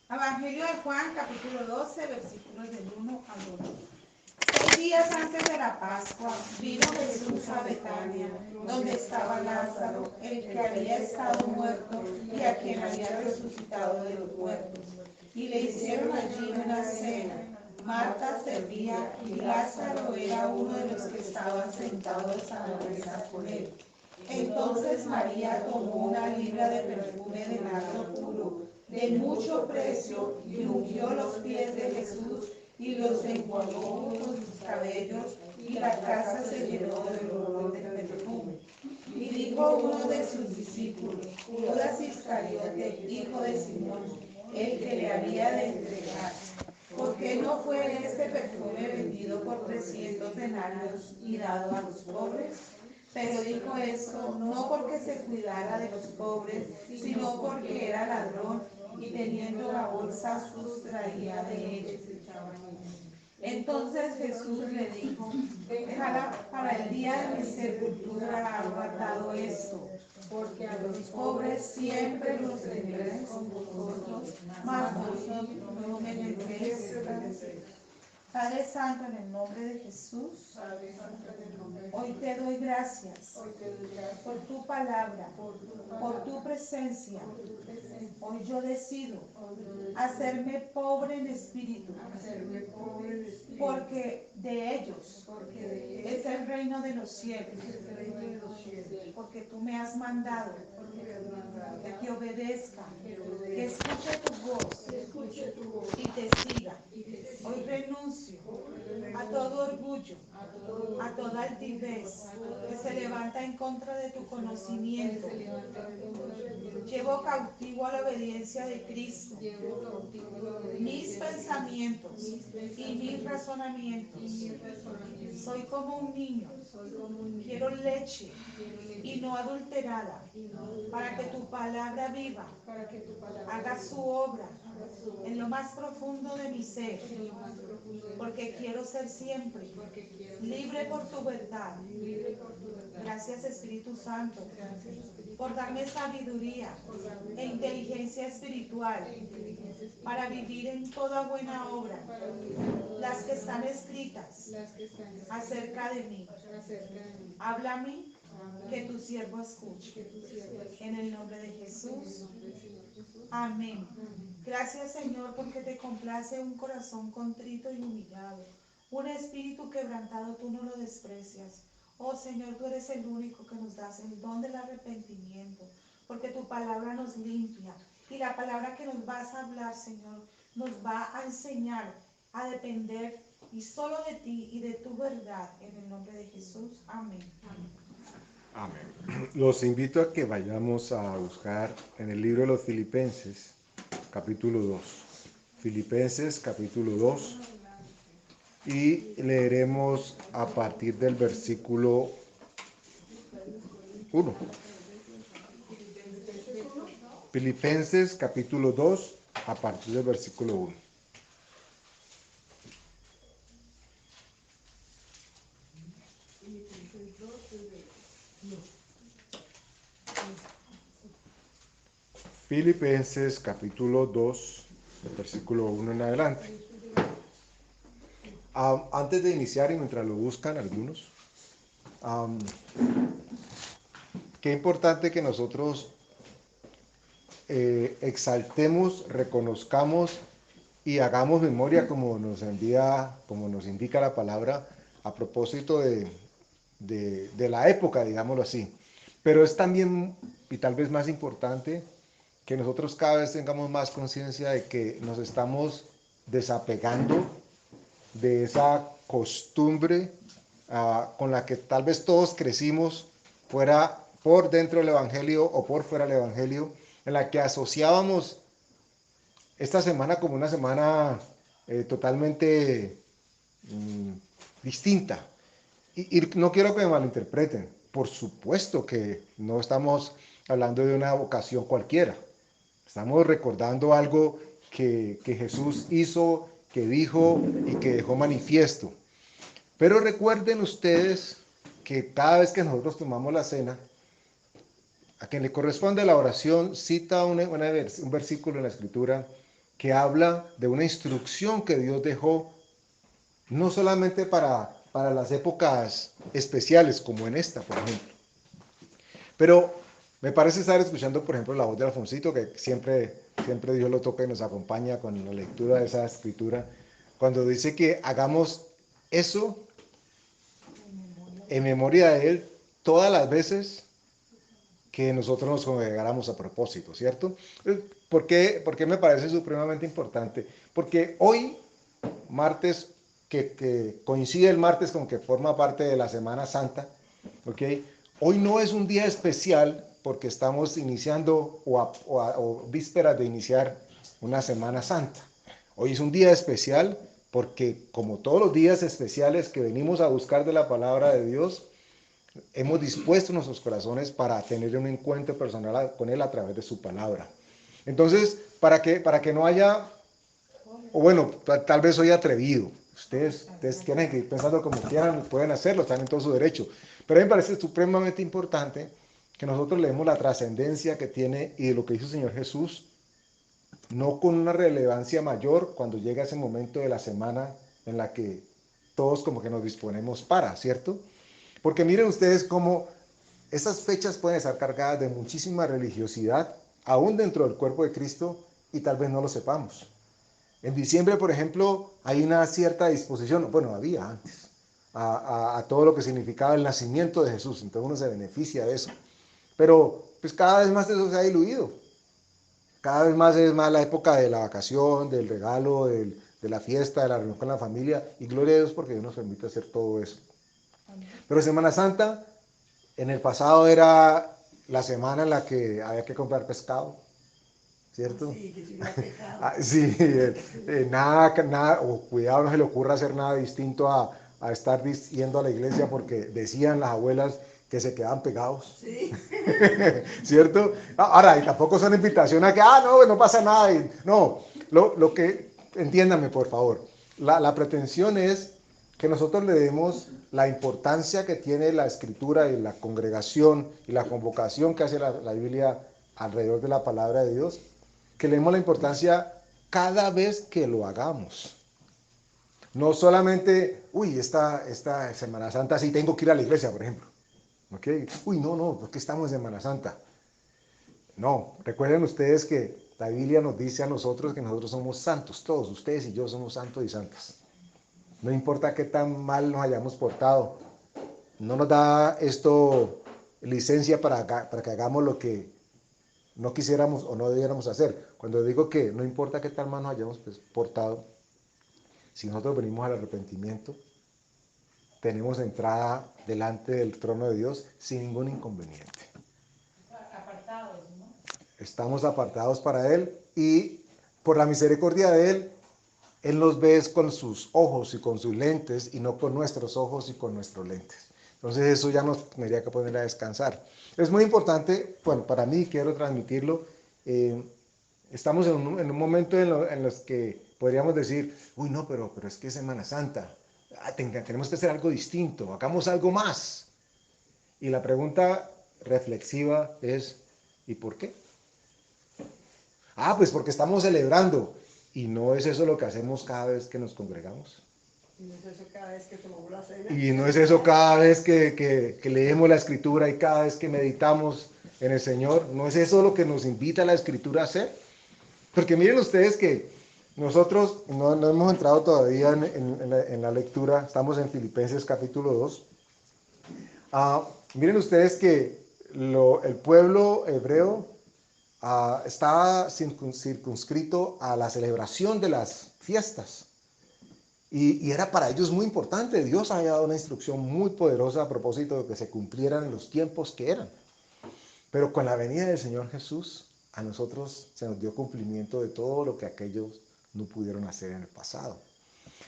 Evangelio de Juan, capítulo 12, versículos del 1 al 8. 6 días antes de la Pascua, vino Jesús a Betania, donde estaba Lázaro, el que había estado muerto y a quien había resucitado de los muertos. Y le hicieron allí una cena. Marta servía y Lázaro era uno de los que estaban sentados a la mesa con él. Entonces María tomó una libra de perfume de nardo puro, de mucho precio, y ungió los pies de Jesús y los enjugó con sus cabellos, y la casa se llenó del olor del perfume. Y dijo uno de sus discípulos, Judas Iscariote, hijo de Simón, el que le había de entregar: ¿por qué no fue este perfume vendido por 300 denarios y dado a los pobres? Pero dijo esto no porque se cuidara de los pobres, sino porque era ladrón y teniendo la bolsa sustraía de ellos. Entonces Jesús le dijo: déjala, para el día de mi sepultura ha guardado esto, porque a los pobres siempre los tendréis con vosotros, mas vosotros no me tendréis. Padre Santo, en el nombre de Jesús, hoy te doy gracias por tu palabra, por tu presencia. Hoy yo decido hacerme pobre en espíritu, porque de ellos es el reino de los cielos, porque tú me has mandado que te obedezca, que escuche tu voz y te siga. Hoy renuncio a todo orgullo, a toda altivez que se levanta en contra de tu conocimiento. Llevo cautivo a la obediencia de Cristo mis pensamientos y mis razonamientos. Soy como un niño, quiero leche y no adulterada, para que tu palabra viva haga su obra en lo más profundo de mi ser, porque quiero ser siempre libre por tu verdad. Gracias, Espíritu Santo, por darme sabiduría e inteligencia espiritual para vivir en toda buena obra las que están escritas acerca de mí. Habla a mí, que tu siervo escuche. En el nombre de Jesús. Amén. Gracias, Señor, porque te complace un corazón contrito y humillado. Un espíritu quebrantado tú no lo desprecias. Oh Señor, tú eres el único que nos das el don del arrepentimiento, porque tu palabra nos limpia. Y la palabra que nos vas a hablar, Señor, nos va a enseñar a depender y solo de ti y de tu verdad. En el nombre de Jesús. Amén. Amén. Los invito a que vayamos a buscar en el libro de los Filipenses, capítulo 2. Filipenses, capítulo 2. Y leeremos a partir del versículo 1. Filipenses, capítulo 2, a partir del versículo 1. Filipenses capítulo 2, versículo 1 en adelante. Antes de iniciar y mientras lo buscan algunos, qué importante que nosotros exaltemos, reconozcamos y hagamos memoria como nos indica la palabra, a propósito de la época, digámoslo así. Pero es también, y tal vez más importante, que nosotros cada vez tengamos más conciencia de que nos estamos desapegando de esa costumbre con la que tal vez todos crecimos, fuera por dentro del Evangelio o por fuera del Evangelio, en la que asociábamos esta semana como una semana totalmente distinta. Y no quiero que me malinterpreten, por supuesto que no estamos hablando de una vocación cualquiera. Estamos recordando algo que Jesús hizo, que dijo y que dejó manifiesto. Pero recuerden ustedes que cada vez que nosotros tomamos la cena, a quien le corresponde la oración cita un versículo en la Escritura que habla de una instrucción que Dios dejó, no solamente para las épocas especiales, como en esta, por ejemplo. Pero me parece estar escuchando, por ejemplo, la voz de Alfonsito, que siempre Dios lo toca y nos acompaña con la lectura de esa escritura, cuando dice que hagamos eso en memoria de Él todas las veces que nosotros nos congregáramos a propósito, ¿cierto? ¿Por qué me parece supremamente importante? Porque hoy, martes, que coincide el martes con que forma parte de la Semana Santa, ¿ok? Hoy no es un día especial porque estamos iniciando o vísperas de iniciar una Semana Santa. Hoy es un día especial porque, como todos los días especiales que venimos a buscar de la palabra de Dios, hemos dispuesto nuestros corazones para tener un encuentro personal con Él a través de su palabra. Entonces, para que no haya, o bueno, tal vez soy atrevido. Ustedes quieren que pensando como quieran, pueden hacerlo, están en todo su derecho. Pero a mí me parece supremamente importante que nosotros leemos la trascendencia que tiene y de lo que hizo el Señor Jesús, no con una relevancia mayor cuando llega ese momento de la semana en la que todos como que nos disponemos para, ¿cierto? Porque miren ustedes cómo esas fechas pueden estar cargadas de muchísima religiosidad, aún dentro del cuerpo de Cristo, y tal vez no lo sepamos. En diciembre, por ejemplo, hay una cierta disposición, bueno, había antes, a todo lo que significaba el nacimiento de Jesús, entonces uno se beneficia de eso. Pero pues cada vez más eso se ha diluido, cada vez más es más la época de la vacación, del regalo, de la fiesta, de la reunión con la familia, y gloria a Dios porque Dios nos permite hacer todo eso. Pero Semana Santa, en el pasado era la semana en la que había que comprar pescado, ¿cierto? Sí, que si no ha pecado. Sí, nada, o cuidado, no se le ocurra hacer nada distinto a estar yendo a la iglesia porque decían las abuelas que se quedaban pegados, Sí. ¿cierto? Ahora, y tampoco son invitación a que, no pasa nada. No, lo que, entiéndame por favor, la pretensión es que nosotros le demos la importancia que tiene la escritura y la congregación y la convocación que hace la Biblia alrededor de la palabra de Dios, que le demos la importancia cada vez que lo hagamos. No solamente, esta Semana Santa sí tengo que ir a la iglesia, por ejemplo. ¿Ok? No, porque estamos en Semana Santa. No, recuerden ustedes que la Biblia nos dice a nosotros que nosotros somos santos, todos ustedes y yo somos santos y santas. No importa qué tan mal nos hayamos portado. No nos da esto licencia para que hagamos lo que no quisiéramos o no debiéramos hacer. Cuando digo que no importa qué tan mal nos hayamos portado, si nosotros venimos al arrepentimiento, tenemos entrada delante del trono de Dios sin ningún inconveniente. Apartados, ¿no? Estamos apartados para Él y por la misericordia de Él, Él nos ve con sus ojos y con sus lentes y no con nuestros ojos y con nuestros lentes. Entonces eso ya nos tendría que poner a descansar. Es muy importante, bueno, para mí quiero transmitirlo. Estamos en un momento en los que podríamos decir, no, pero es que es Semana Santa. Tenemos que hacer algo distinto, hagamos algo más. Y la pregunta reflexiva es, ¿y por qué? Pues porque estamos celebrando. ¿Y no es eso lo que hacemos cada vez que nos congregamos? Y no es eso cada vez que tomamos la cena. Y no es eso cada vez que leemos la Escritura y cada vez que meditamos en el Señor. ¿No es eso lo que nos invita la Escritura a hacer? Porque miren ustedes que nosotros no hemos entrado todavía en la lectura. Estamos en Filipenses capítulo 2. Miren ustedes que el pueblo hebreo estaba circunscrito a la celebración de las fiestas. Y era para ellos muy importante. Dios había dado una instrucción muy poderosa a propósito de que se cumplieran en los tiempos que eran. Pero con la venida del Señor Jesús, a nosotros se nos dio cumplimiento de todo lo que aquellos no pudieron hacer en el pasado.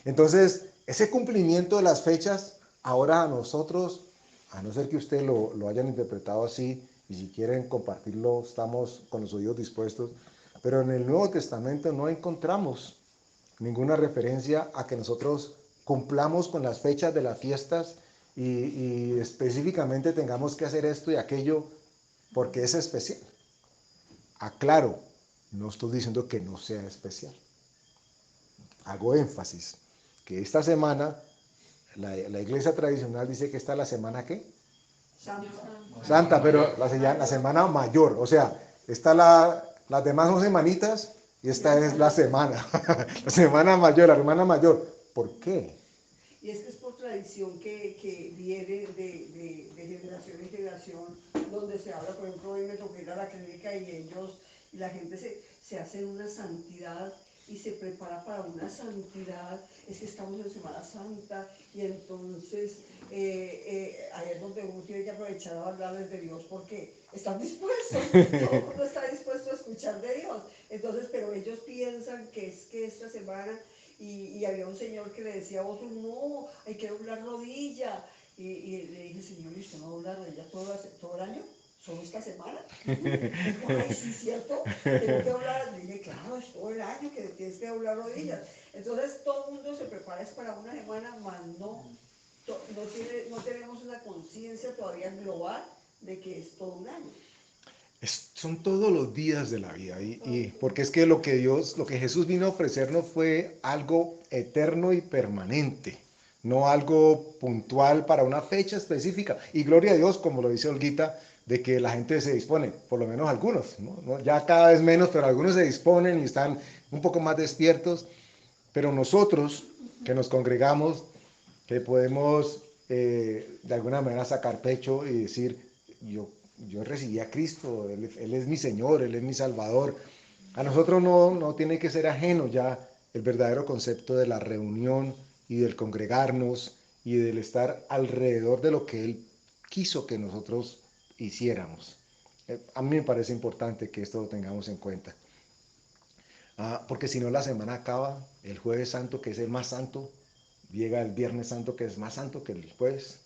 Entonces, ese cumplimiento de las fechas, ahora a nosotros, a no ser que ustedes lo hayan interpretado así, y si quieren compartirlo, estamos con los oídos dispuestos, pero en el Nuevo Testamento no encontramos ninguna referencia a que nosotros cumplamos con las fechas de las fiestas y específicamente tengamos que hacer esto y aquello porque es especial. Aclaro, No estoy diciendo que no sea especial. Hago énfasis que esta semana, la iglesia tradicional dice que esta es la semana ¿qué? Santa. Santa, pero la semana mayor. O sea, las demás son semanitas y esta es la semana. La semana mayor, la semana mayor. ¿Por qué? Y es que es por tradición que viene de generación en generación, donde se habla, por ejemplo, hoy me tocó ir a la clínica y la gente se hace una santidad y se prepara para una santidad. Es que estamos en Semana Santa y entonces ahí es donde uno tiene que aprovechar a hablarles de Dios porque están dispuestos, todo el mundo está dispuesto a escuchar de Dios. Entonces, pero ellos piensan que es que esta semana... Y había un señor que le decía a otro, no, hay que doblar rodilla. Y le dije, señor, ¿y usted no dobla rodilla todo el año? ¿Solo esta semana? Dijo, ay, sí, ¿cierto? Tengo que doblar. Le dije, claro, es todo el año que tienes que doblar rodillas. Entonces todo el mundo se prepara es para una semana, más no tenemos una conciencia todavía global de que es todo un año. Son todos los días de la vida, porque es que lo que Jesús vino a ofrecernos fue algo eterno y permanente, no algo puntual para una fecha específica. Y gloria a Dios, como lo dice Olguita, de que la gente se dispone, por lo menos algunos, ¿no? Ya cada vez menos, pero algunos se disponen y están un poco más despiertos. Pero nosotros que nos congregamos, que podemos de alguna manera sacar pecho y decir, yo recibí a Cristo, él es mi Señor, Él es mi Salvador. A nosotros no tiene que ser ajeno ya el verdadero concepto de la reunión y del congregarnos y del estar alrededor de lo que Él quiso que nosotros hiciéramos. A mí me parece importante que esto lo tengamos en cuenta. Porque si no la semana acaba, el jueves santo, que es el más santo, llega el viernes santo, que es más santo que el jueves,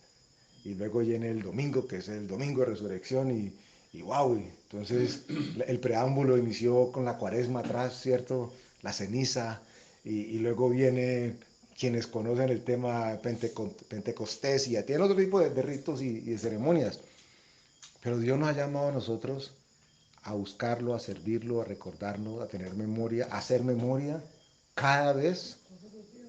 y luego viene el domingo, que es el domingo de resurrección, y wow, entonces el preámbulo inició con la cuaresma atrás, ¿cierto? La ceniza, y luego viene quienes conocen el tema Pentecostés, y tienen otro tipo de ritos y de ceremonias, pero Dios nos ha llamado a nosotros a buscarlo, a servirlo, a recordarnos, a tener memoria, a hacer memoria cada vez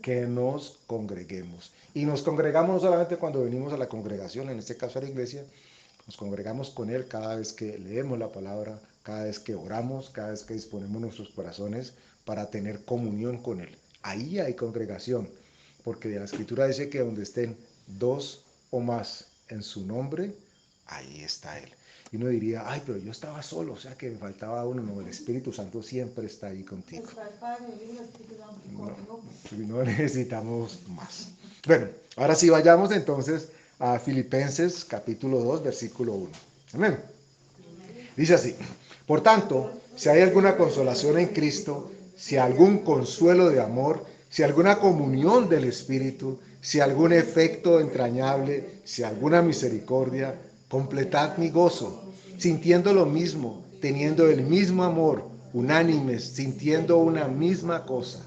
que nos congreguemos. Y nos congregamos no solamente cuando venimos a la congregación, en este caso a la iglesia, nos congregamos con Él cada vez que leemos la palabra, cada vez que oramos, cada vez que disponemos nuestros corazones para tener comunión con Él. Ahí hay congregación, porque la Escritura dice que donde estén dos o más en su nombre, ahí está Él. Y uno diría, ay, pero yo estaba solo, o sea que me faltaba uno. No, el Espíritu Santo siempre está ahí contigo. No necesitamos más. Bueno, ahora sí vayamos entonces a Filipenses capítulo 2, versículo 1. Amén. Dice así, por tanto, si hay alguna consolación en Cristo, si algún consuelo de amor, si alguna comunión del Espíritu, si algún efecto entrañable, si alguna misericordia, completad mi gozo, sintiendo lo mismo, teniendo el mismo amor, unánimes, sintiendo una misma cosa.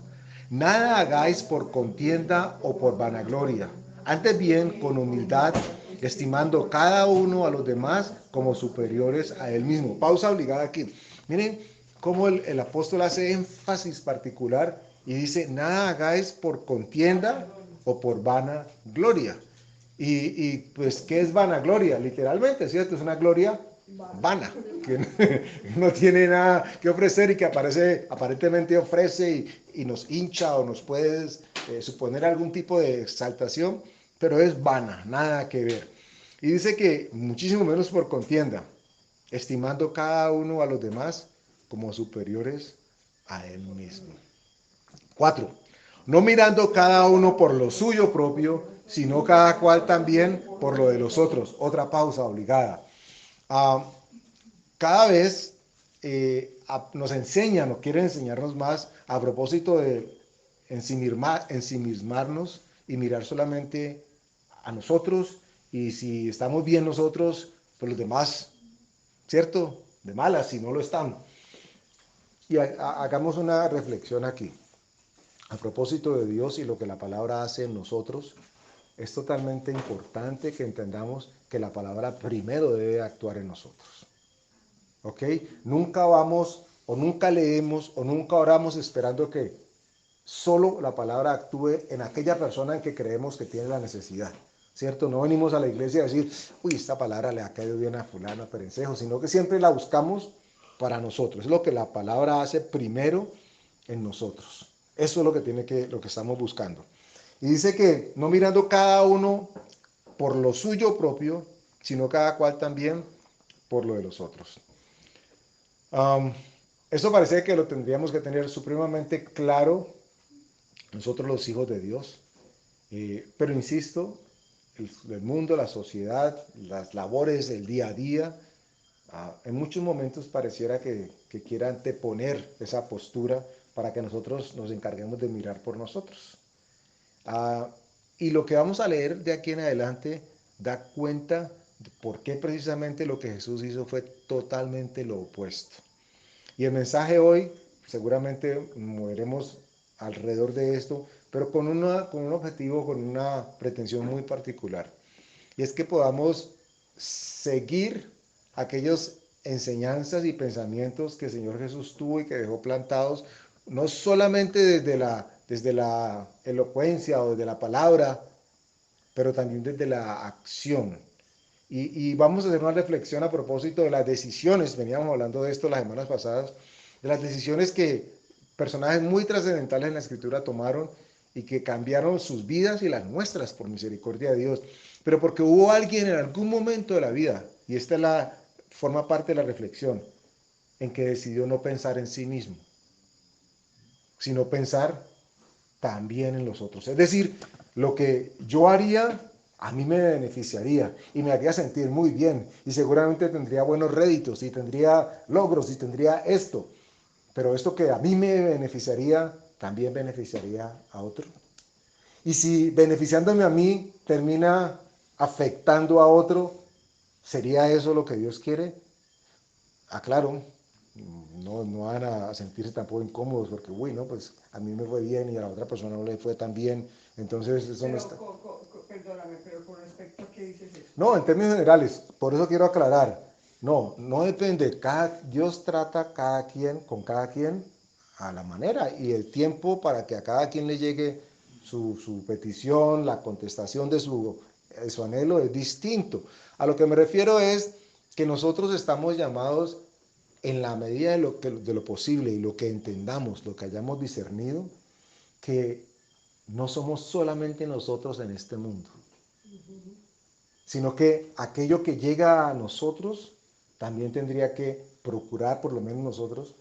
Nada hagáis por contienda o por vanagloria, antes bien con humildad, estimando cada uno a los demás como superiores a él mismo. Pausa obligada aquí. Miren cómo el apóstol hace énfasis particular y dice, nada hagáis por contienda o por vanagloria. Y pues, ¿qué es vanagloria? Literalmente, ¿cierto? Es una gloria vana, que no tiene nada que ofrecer y que aparentemente ofrece y nos hincha o nos puede suponer algún tipo de exaltación, pero es vana, nada que ver. Y dice que muchísimo menos por contienda, estimando cada uno a los demás como superiores a él mismo. 4. No mirando cada uno por lo suyo propio, sino cada cual también por lo de los otros. Otra pausa obligada. Cada vez nos enseñan o quieren enseñarnos más a propósito de ensimismarnos y mirar solamente a nosotros, y si estamos bien nosotros, pues los demás, ¿cierto? De malas si no lo están. Y hagamos una reflexión aquí. A propósito de Dios y lo que la palabra hace en nosotros, es totalmente importante que entendamos que la palabra primero debe actuar en nosotros. ¿Ok? Nunca vamos o nunca leemos, o nunca oramos esperando que solo la palabra actúe en aquella persona en que creemos que tiene la necesidad, ¿cierto? No venimos a la iglesia a decir, uy, esta palabra le ha caído bien a fulano, a perencejo, sino que siempre la buscamos para nosotros. Es lo que la palabra hace primero en nosotros. Eso es lo que estamos buscando. Y dice que no mirando cada uno por lo suyo propio, sino cada cual también por lo de los otros. Eso parece que lo tendríamos que tener supremamente claro nosotros los hijos de Dios. Pero insisto, el mundo, la sociedad, las labores del día a día, en muchos momentos pareciera que quiera anteponer esa postura para que nosotros nos encarguemos de mirar por nosotros. Y lo que vamos a leer de aquí en adelante da cuenta de por qué precisamente lo que Jesús hizo fue totalmente lo opuesto. Y el mensaje hoy, seguramente moveremos alrededor de esto, pero con un objetivo, con una pretensión muy particular. Y es que podamos seguir aquellas enseñanzas y pensamientos que el Señor Jesús tuvo y que dejó plantados, no solamente desde la elocuencia o desde la palabra, pero también desde la acción. Y vamos a hacer una reflexión a propósito de las decisiones, veníamos hablando de esto las semanas pasadas, de las decisiones que personajes muy trascendentales en la Escritura tomaron y que cambiaron sus vidas y las nuestras por misericordia de Dios. Pero porque hubo alguien en algún momento de la vida, y esta forma parte de la reflexión, en que decidió no pensar en sí mismo, sino pensar también en los otros. Es decir, lo que yo haría a mí me beneficiaría y me haría sentir muy bien y seguramente tendría buenos réditos y tendría logros y tendría esto. Pero esto que a mí me beneficiaría, también beneficiaría a otro. Y si beneficiándome a mí termina afectando a otro, ¿sería eso lo que Dios quiere? Claro, no van a sentirse tampoco incómodos porque, uy, no, pues a mí me fue bien y a la otra persona no le fue tan bien. Entonces eso pero, no está... Perdóname, pero con respecto a qué dices eso. No, en términos generales, por eso quiero aclarar. No depende. Dios trata con cada quien a la manera y el tiempo para que a cada quien le llegue su petición, la contestación de su anhelo es distinto. A lo que me refiero es que nosotros estamos llamados en la medida de lo posible y lo que entendamos, lo que hayamos discernido, que no somos solamente nosotros en este mundo, sino que aquello que llega a nosotros también tendría que procurar, por lo menos nosotros,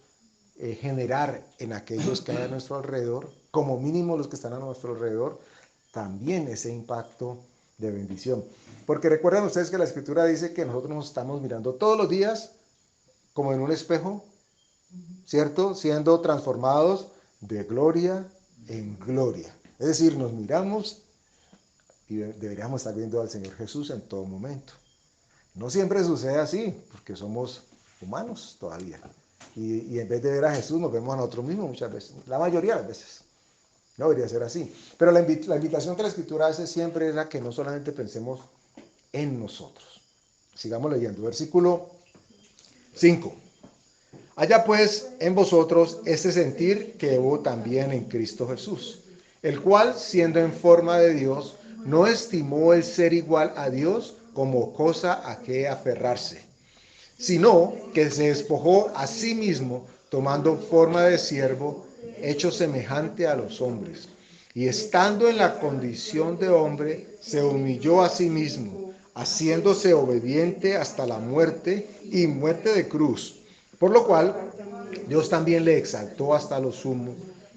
generar en aquellos que hay a nuestro alrededor, como mínimo los que están a nuestro alrededor, también ese impacto de bendición. Porque recuerdan ustedes que la Escritura dice que nosotros nos estamos mirando todos los días como en un espejo, ¿cierto? Siendo transformados de gloria en gloria. Es decir, nos miramos y deberíamos estar viendo al Señor Jesús en todo momento. No siempre sucede así, porque somos humanos todavía. Y en vez de ver a Jesús, nos vemos a nosotros mismos muchas veces, la mayoría de las veces. No debería ser así. Pero la invitación que la Escritura hace siempre es a que no solamente pensemos en nosotros. Sigamos leyendo. Versículo 5. Haya pues en vosotros ese sentir que hubo también en Cristo Jesús, el cual, siendo en forma de Dios, no estimó el ser igual a Dios como cosa a que aferrarse, sino que se despojó a sí mismo, tomando forma de siervo, hecho semejante a los hombres. Y estando en la condición de hombre, se humilló a sí mismo, haciéndose obediente hasta la muerte y muerte de cruz. Por lo cual, Dios también le exaltó hasta lo sumo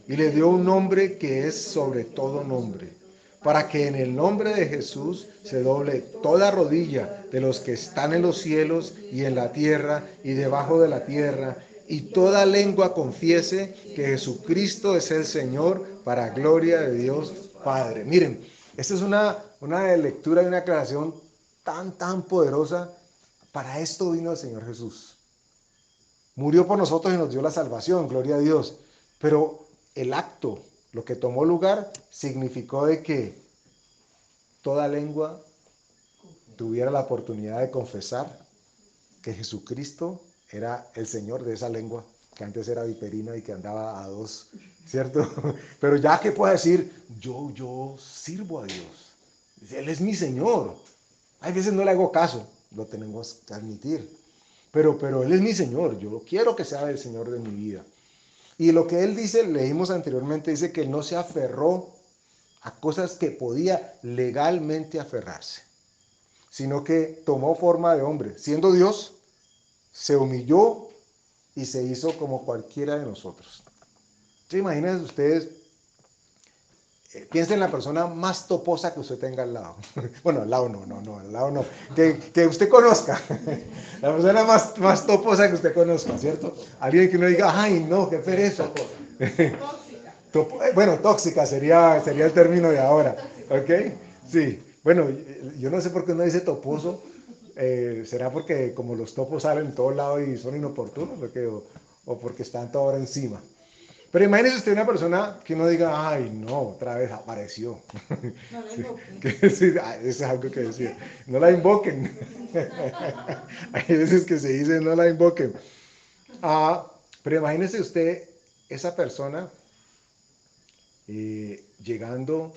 y le dio un nombre que es sobre todo nombre, para que en el nombre de Jesús se doble toda rodilla de los que están en los cielos y en la tierra y debajo de la tierra, y toda lengua confiese que Jesucristo es el Señor, para gloria de Dios Padre. Miren, esta es una lectura y una aclaración tan poderosa. Para esto vino el Señor Jesús. Murió por nosotros y nos dio la salvación, gloria a Dios. Pero el acto, lo que tomó lugar, significó de que toda lengua tuviera la oportunidad de confesar que Jesucristo era el Señor de esa lengua que antes era viperino y que andaba a dos, ¿cierto? Pero ya que pueda decir, yo sirvo a Dios, Él es mi Señor. Hay veces no le hago caso, lo tenemos que admitir, pero Él es mi Señor, yo quiero que sea el Señor de mi vida. Y lo que Él dice, leímos anteriormente, dice que Él no se aferró a cosas que podía legalmente aferrarse, sino que tomó forma de hombre. Siendo Dios, se humilló y se hizo como cualquiera de nosotros. ¿Se imaginan ustedes? Piensen en la persona más toposa que usted tenga al lado. Bueno, al lado no, al lado no. Que usted conozca. La persona más toposa que usted conozca, ¿cierto? Alguien que no diga, ay, no, qué pereza. Bueno, tóxica sería el término de ahora, ¿ok? Sí, bueno, yo no sé por qué uno dice toposo, será porque como los topos salen en todos lados y son inoportunos, o porque están toda hora encima. Pero imagínese usted una persona que uno diga, ay, no, otra vez apareció. No le invoquen. Sí, eso es algo que decir. No la invoquen. Hay veces que se dice, no la invoquen. Pero imagínese usted esa persona llegando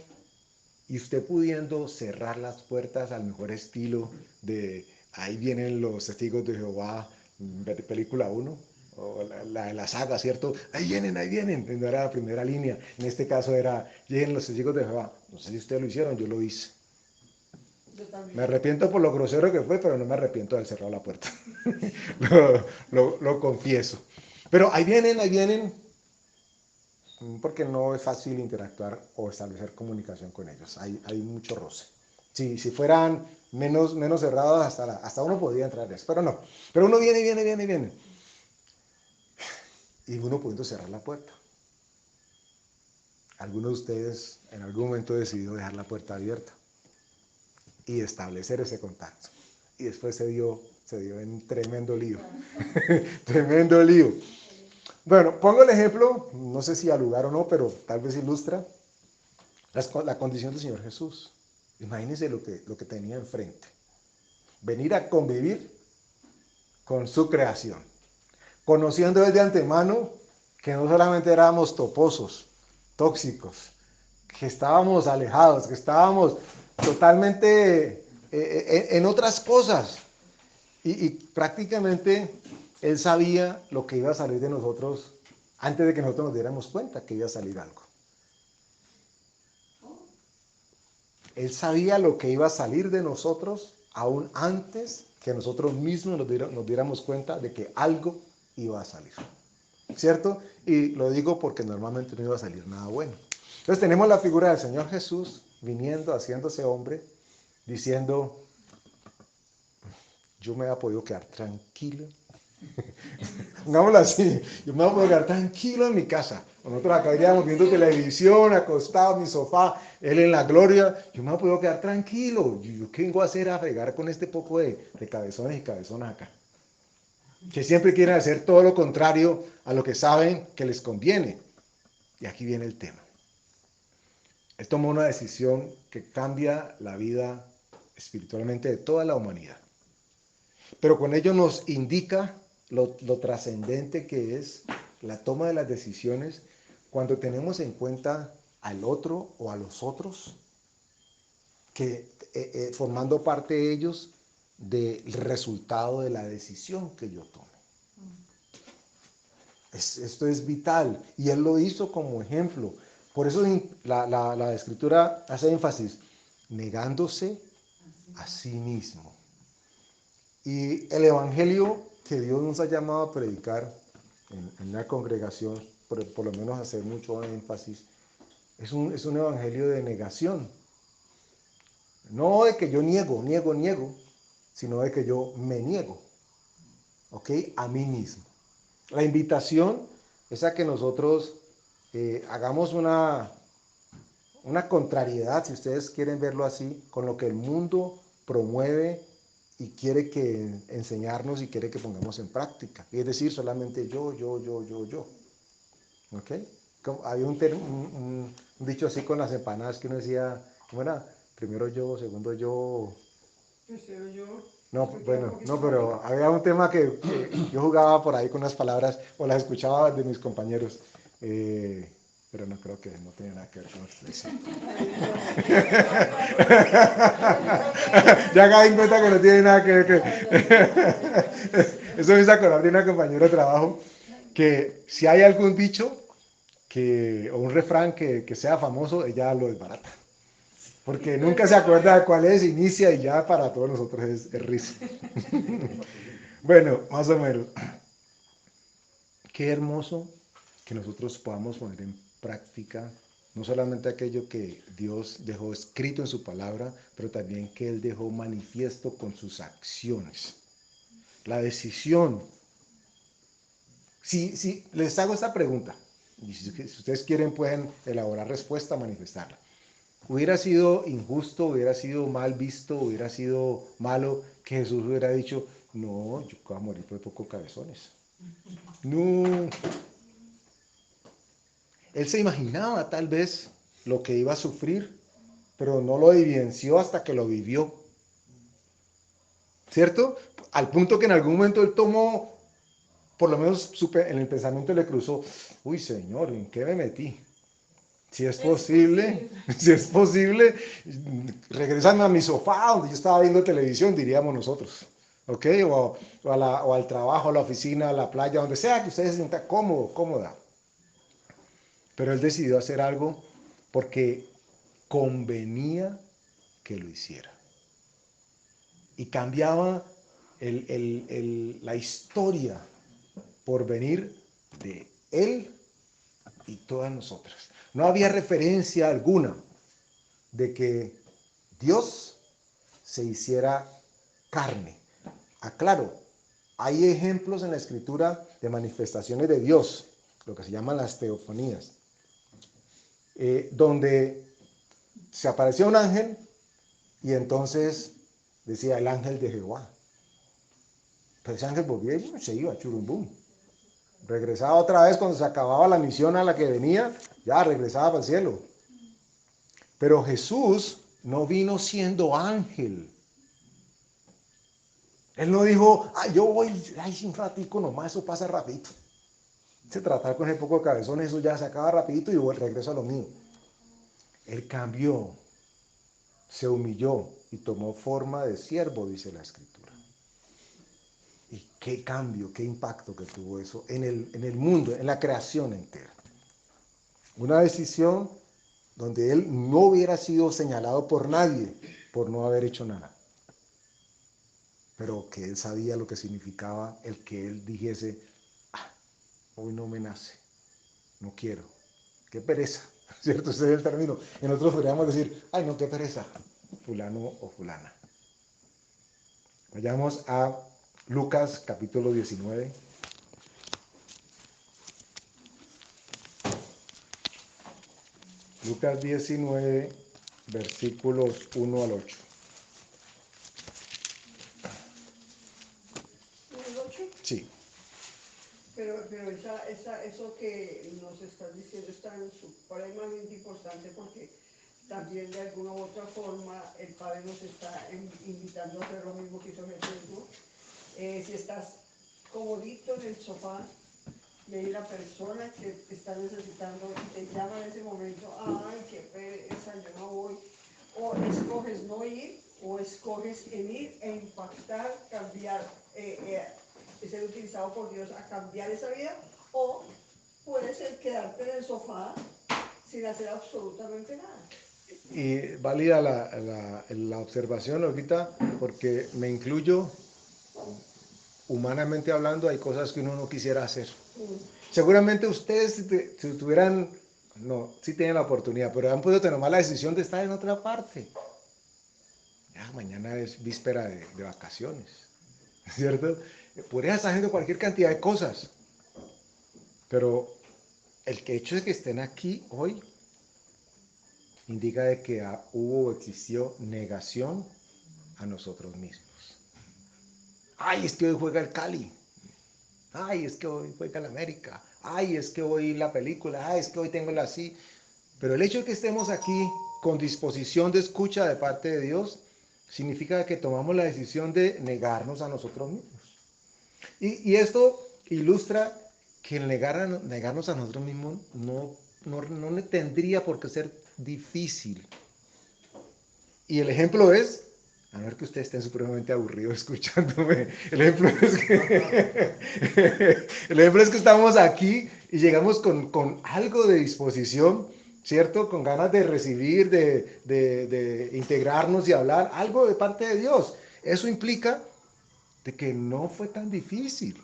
y usted pudiendo cerrar las puertas al mejor estilo de ahí vienen los testigos de Jehová, película 1, o la saga, ¿cierto? Ahí vienen, no era la primera línea, en este caso era, lleguen los testigos de Jehová, no sé si ustedes lo hicieron, yo lo hice. Me arrepiento por lo grosero que fue, pero no me arrepiento de haber cerrado la puerta. lo confieso. Pero ahí vienen, porque no es fácil interactuar o establecer comunicación con ellos. Hay mucho roce. Si fueran menos cerrados, hasta uno podría entrar en eso, pero no. Pero uno viene. Y uno pudiendo cerrar la puerta. Algunos de ustedes en algún momento decidió dejar la puerta abierta y establecer ese contacto. Y después se dio en tremendo lío. Tremendo lío. Bueno, pongo el ejemplo, no sé si al lugar o no, pero tal vez ilustra la condición del Señor Jesús. Imagínense lo que tenía enfrente. Venir a convivir con su creación. Conociendo desde antemano que no solamente éramos toposos, tóxicos, que estábamos alejados, que estábamos totalmente en otras cosas. Y prácticamente Él sabía lo que iba a salir de nosotros antes de que nosotros nos diéramos cuenta que iba a salir algo. Él sabía lo que iba a salir de nosotros aún antes que nosotros mismos nos diéramos cuenta de que algo iba a salir. ¿Cierto? Y lo digo porque normalmente no iba a salir nada bueno. Entonces tenemos la figura del Señor Jesús viniendo, haciéndose hombre, diciendo, yo me había podido quedar tranquilo. Pongámoslo así, yo me voy a poder quedar tranquilo en mi casa. Nosotros acá iríamos viendo televisión, acostados en mi sofá, Él en la gloria. Yo me voy a poder quedar tranquilo. ¿Yo qué vengo a hacer a fregar con este poco de cabezones y cabezonas acá? Que siempre quieren hacer todo lo contrario a lo que saben que les conviene. Y aquí viene el tema. Él tomó una decisión que cambia la vida espiritualmente de toda la humanidad. Pero con ello nos indica lo trascendente que es la toma de las decisiones cuando tenemos en cuenta al otro o a los otros, que formando parte de ellos del resultado de la decisión que yo tome. Esto es vital y Él lo hizo como ejemplo. Por eso la Escritura hace énfasis, negándose a sí mismo. Y el Evangelio que Dios nos ha llamado a predicar en una congregación, por lo menos hacer mucho énfasis, es un evangelio de negación. No de que yo niego, sino de que yo me niego, ¿ok? A mí mismo. La invitación es a que nosotros hagamos una contrariedad, si ustedes quieren verlo así, con lo que el mundo promueve y quiere que enseñarnos y quiere que pongamos en práctica. Es decir, solamente yo. ¿Ok? Había un dicho así con las empanadas que uno decía, ¿cómo era? Primero yo, segundo yo. Tercero yo. No, bueno, no, pero había un tema que yo jugaba por ahí con unas palabras o las escuchaba de mis compañeros, pero no creo que no tenía nada que ver con lo que estoy diciendo. Ya caí en cuenta que no tiene nada que ver. Eso me hizo acordar de una compañera de trabajo que si hay algún dicho o un refrán que sea famoso, ella lo desbarata. Porque nunca se acuerda de cuál es, inicia y ya para todos nosotros es risa. Bueno, más o menos. Qué hermoso que nosotros podamos poner en práctica no solamente aquello que Dios dejó escrito en su palabra, pero también que Él dejó manifiesto con sus acciones. La decisión. Si les hago esta pregunta, y si ustedes quieren pueden elaborar respuesta, manifestarla. Hubiera sido injusto, hubiera sido mal visto, hubiera sido malo que Jesús hubiera dicho, no, yo voy a morir por poco cabezones. No. Él se imaginaba tal vez lo que iba a sufrir, pero no lo evidenció hasta que lo vivió. ¿Cierto? Al punto que en algún momento él tomó, por lo menos en el pensamiento le cruzó, uy Señor, ¿en qué me metí? Si es posible, regresarme a mi sofá donde yo estaba viendo televisión, diríamos nosotros. ¿Ok? O al trabajo, a la oficina, a la playa, donde sea que ustedes se sientan cómodo, cómoda. Pero él decidió hacer algo porque convenía que lo hiciera. Y cambiaba la historia por venir de él y todas nosotras. No había referencia alguna de que Dios se hiciera carne. Aclaro, hay ejemplos en la escritura de manifestaciones de Dios, lo que se llaman las teofonías, donde se aparecía un ángel y entonces decía el ángel de Jehová. Pero ese ángel volvía y se iba, churumbum. Regresaba otra vez cuando se acababa la misión a la que venía, ya regresaba para el cielo. Pero Jesús no vino siendo ángel. Él no dijo, yo voy, sin ratico nomás, eso pasa rapidito. Se tratar con ese poco de cabezones, eso ya se acaba rapidito y regreso a lo mío. Él cambió, se humilló y tomó forma de siervo, dice la Escritura. Y qué cambio, qué impacto que tuvo eso en el mundo, en la creación entera. Una decisión donde él no hubiera sido señalado por nadie por no haber hecho nada. Pero que él sabía lo que significaba el que él dijese, hoy no me nace, no quiero, qué pereza, ¿cierto? Ese es el término. En otros podríamos decir, ay no, qué pereza, fulano o fulana. Vayamos a Lucas capítulo 19. Lucas 19, versículos 1 al 8. ¿El 8? Sí. Pero eso que nos estás diciendo es tan supremamente importante porque también de alguna u otra forma el Padre nos está invitando a hacer lo mismo que hizo Jesús, ¿no? Si estás comodito en el sofá y hay una persona que te está necesitando y te llama en ese momento, ay, qué pereza, yo no voy, o escoges no ir, o escoges en ir e impactar, cambiar, ser utilizado por Dios a cambiar esa vida, o puede ser quedarte en el sofá sin hacer absolutamente nada. Y válida la observación ahorita, porque me incluyo, humanamente hablando, hay cosas que uno no quisiera hacer. Seguramente ustedes, si tuvieran, no, sí tienen la oportunidad, pero han podido tomar la decisión de estar en otra parte. Ya, mañana es víspera de vacaciones, ¿cierto? Podrías estar haciendo cualquier cantidad de cosas, pero el hecho de que estén aquí hoy indica de que hubo o existió negación a nosotros mismos. Ay, es que hoy juega el Cali. Ay, es que hoy juega el América. Ay, es que hoy la película. Ay, es que hoy tengo la así. Pero el hecho de que estemos aquí con disposición de escucha de parte de Dios significa que tomamos la decisión de negarnos a nosotros mismos. Y esto ilustra que el negarnos a nosotros mismos no tendría por qué ser difícil. Y el ejemplo es, a ver que ustedes estén supremamente aburridos escuchándome, el ejemplo es que estamos aquí y llegamos con algo de disposición, ¿cierto? Con ganas de recibir, de integrarnos y hablar, algo de parte de Dios. Eso implica de que no fue tan difícil.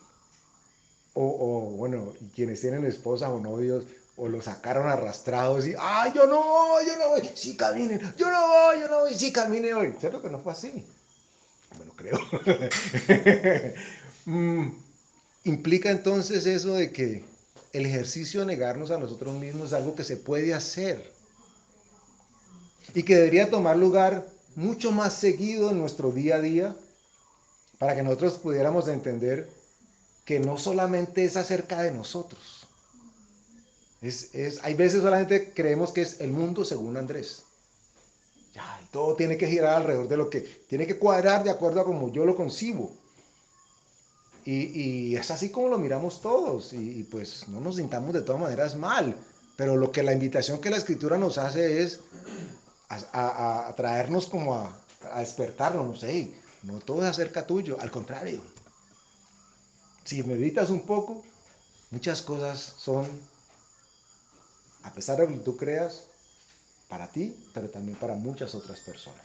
Bueno, quienes tienen esposas o novios, o lo sacaron arrastrados y, yo no voy, sí caminen, yo no voy, sí camine hoy. ¿Cierto que no fue así? Bueno, creo. Implica entonces eso de que el ejercicio de negarnos a nosotros mismos es algo que se puede hacer y que debería tomar lugar mucho más seguido en nuestro día a día para que nosotros pudiéramos entender que no solamente es acerca de nosotros. Hay veces solamente creemos que es el mundo según Andrés. Ya, todo tiene que girar alrededor de lo que tiene que cuadrar de acuerdo a como yo lo concibo. Y es así como lo miramos todos. Y pues no nos sintamos de todas maneras mal. Pero la invitación que la Escritura nos hace es a traernos como a despertarnos. No sé, no todo es acerca tuyo. Al contrario. Si meditas un poco, muchas cosas son, a pesar de lo que tú creas, para ti, pero también para muchas otras personas.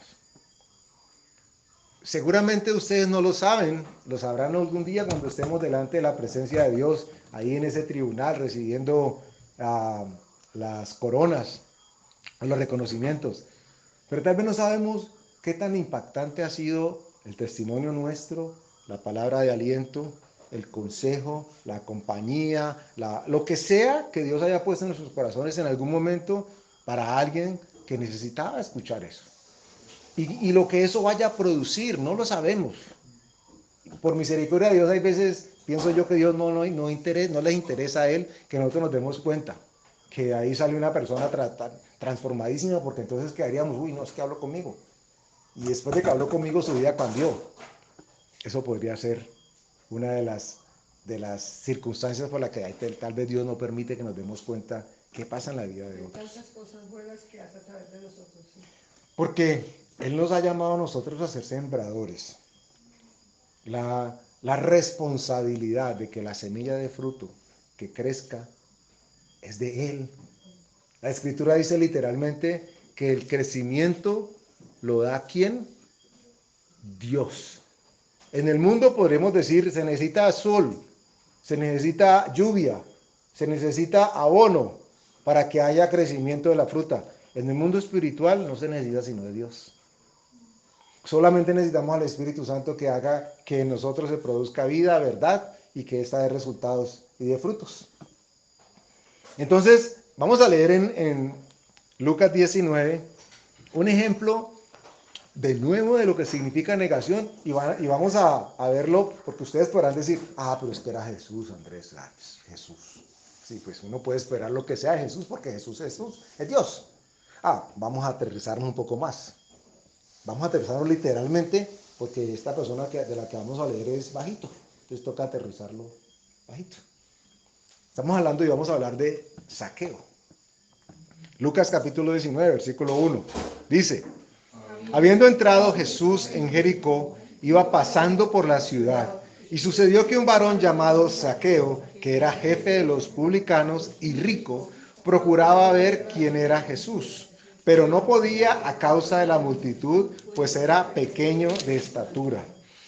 Seguramente ustedes no lo saben, lo sabrán algún día cuando estemos delante de la presencia de Dios, ahí en ese tribunal, recibiendo las coronas, los reconocimientos. Pero tal vez no sabemos qué tan impactante ha sido el testimonio nuestro, la palabra de aliento, el consejo, la compañía, lo que sea que Dios haya puesto en nuestros corazones en algún momento para alguien que necesitaba escuchar eso. Y lo que eso vaya a producir, no lo sabemos. Por misericordia de Dios, hay veces pienso yo que Dios no les interesa a Él que nosotros nos demos cuenta que ahí sale una persona transformadísima, porque entonces quedaríamos, no, es que habló conmigo. Y después de que habló conmigo, su vida cambió. Eso podría ser una de las circunstancias por las que tal vez Dios no permite que nos demos cuenta qué pasa en la vida de otros. Tantas cosas buenas que hace a través de nosotros. Sí. Porque Él nos ha llamado a nosotros a ser sembradores. La responsabilidad de que la semilla de fruto que crezca es de Él. La Escritura dice literalmente que el crecimiento lo da ¿quién? Dios. En el mundo podremos decir, se necesita sol, se necesita lluvia, se necesita abono para que haya crecimiento de la fruta. En el mundo espiritual no se necesita sino de Dios. Solamente necesitamos al Espíritu Santo que haga que en nosotros se produzca vida, verdad, y que ésta dé resultados y dé frutos. Entonces, vamos a leer en Lucas 19 un ejemplo de nuevo de lo que significa negación y vamos a verlo porque ustedes podrán decir, pero es que era Jesús, Andrés, Jesús. Sí, pues uno puede esperar lo que sea de Jesús porque Jesús es Dios. Vamos a aterrizarnos un poco más. Vamos a aterrizarnos literalmente porque esta persona de la que vamos a leer es bajito. Entonces toca aterrizarlo bajito. Estamos hablando y vamos a hablar de Zaqueo. Lucas capítulo 19, versículo 1. Dice, habiendo entrado Jesús en Jericó, iba pasando por la ciudad. Y sucedió que un varón llamado Zaqueo, que era jefe de los publicanos y rico, procuraba ver quién era Jesús, pero no podía a causa de la multitud, pues era pequeño de estatura.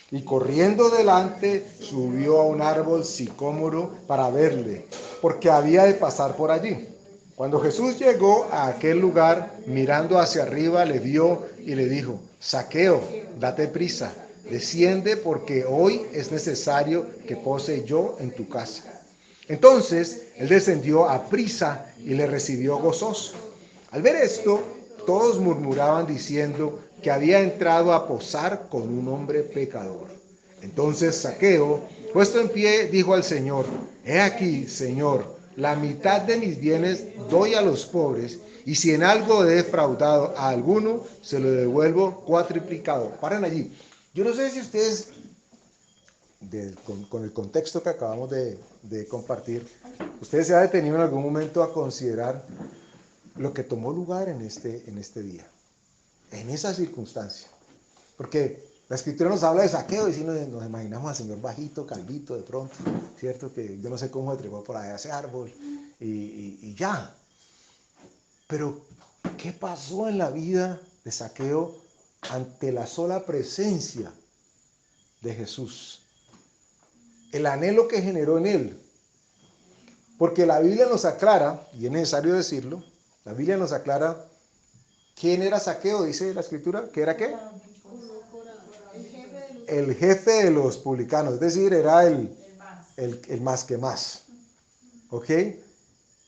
Y corriendo delante, subió a un árbol sicómoro para verle, porque había de pasar por allí. Cuando Jesús llegó a aquel lugar, mirando hacia arriba, le vio y le dijo, Zaqueo, date prisa, desciende porque hoy es necesario que pose yo en tu casa. Entonces él descendió a prisa y le recibió gozoso. Al ver esto, todos murmuraban diciendo que había entrado a posar con un hombre pecador. Entonces Zaqueo, puesto en pie, dijo al Señor, he aquí, Señor, la mitad de mis bienes doy a los pobres, y si en algo he defraudado a alguno, se lo devuelvo cuatriplicado. Paren allí. Yo no sé si ustedes, con el contexto que acabamos de compartir, ustedes se han detenido en algún momento a considerar lo que tomó lugar en este día, en esa circunstancia. Porque la Escritura nos habla de Zaqueo y si nos imaginamos al Señor bajito, calvito de pronto, ¿cierto? Que yo no sé cómo se trepó por allá a ese árbol y ya. Pero, ¿qué pasó en la vida de Zaqueo ante la sola presencia de Jesús? El anhelo que generó en él. Porque la Biblia nos aclara, y es necesario decirlo, la Biblia nos aclara quién era Zaqueo, dice la Escritura, ¿qué era qué? El jefe de los publicanos, es decir, era el más que más. ¿Ok?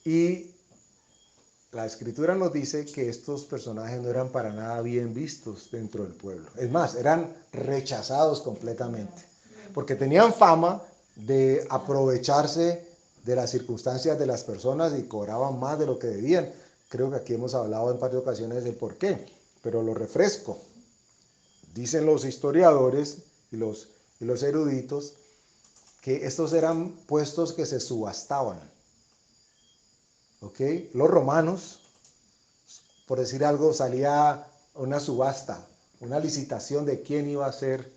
Y la Escritura nos dice que estos personajes no eran para nada bien vistos dentro del pueblo. Es más, eran rechazados completamente, porque tenían fama de aprovecharse de las circunstancias de las personas y cobraban más de lo que debían. Creo que aquí hemos hablado en varias ocasiones del por qué, pero lo refresco. Dicen los historiadores y los eruditos que estos eran puestos que se subastaban. ¿Ok? Los romanos, por decir algo, salía una subasta, una licitación de quién iba a ser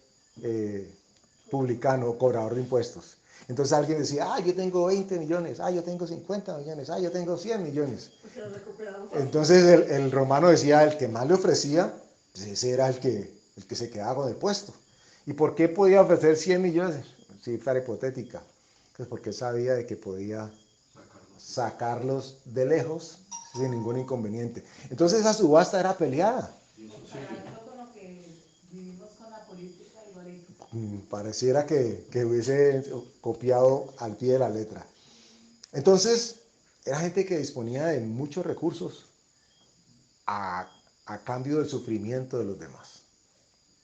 publicano o cobrador de impuestos. Entonces alguien decía, yo tengo 20 millones, yo tengo 50 millones, yo tengo 100 millones. Entonces el romano decía, el que más le ofrecía, pues ese era el que se quedaba con el puesto. ¿Y por qué podía ofrecer 100 millones? Cifra hipotética. Pues porque sabía de que podía sacarlos de lejos sin ningún inconveniente. Entonces esa subasta era peleada. Pareciera que hubiese copiado al pie de la letra. Entonces, era gente que disponía de muchos recursos a cambio del sufrimiento de los demás.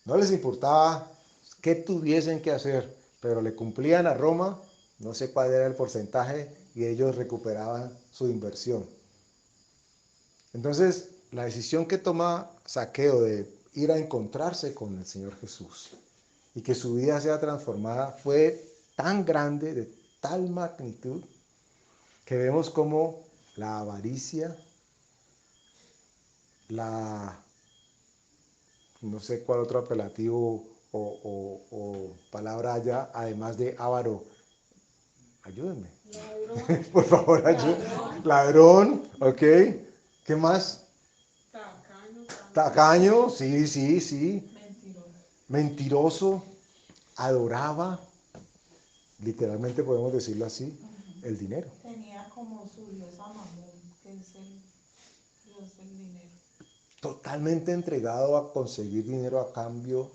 No les importaba qué tuviesen que hacer, pero le cumplían a Roma, no sé cuál era el porcentaje, y ellos recuperaban su inversión. Entonces, la decisión que toma Zaqueo de ir a encontrarse con el Señor Jesús y que su vida sea transformada fue tan grande, de tal magnitud, que vemos como la avaricia, no sé cuál otro apelativo o palabra haya, además de avaro. Ayúdenme. Ladrón. Por favor, ayúdenme. Ladrón, ok. ¿Qué más? Tacaño, sí. Mentiroso. Adoraba, literalmente podemos decirlo así, el dinero. Tenía como su dios Amamón, que es el dios del dinero. Totalmente entregado a conseguir dinero a cambio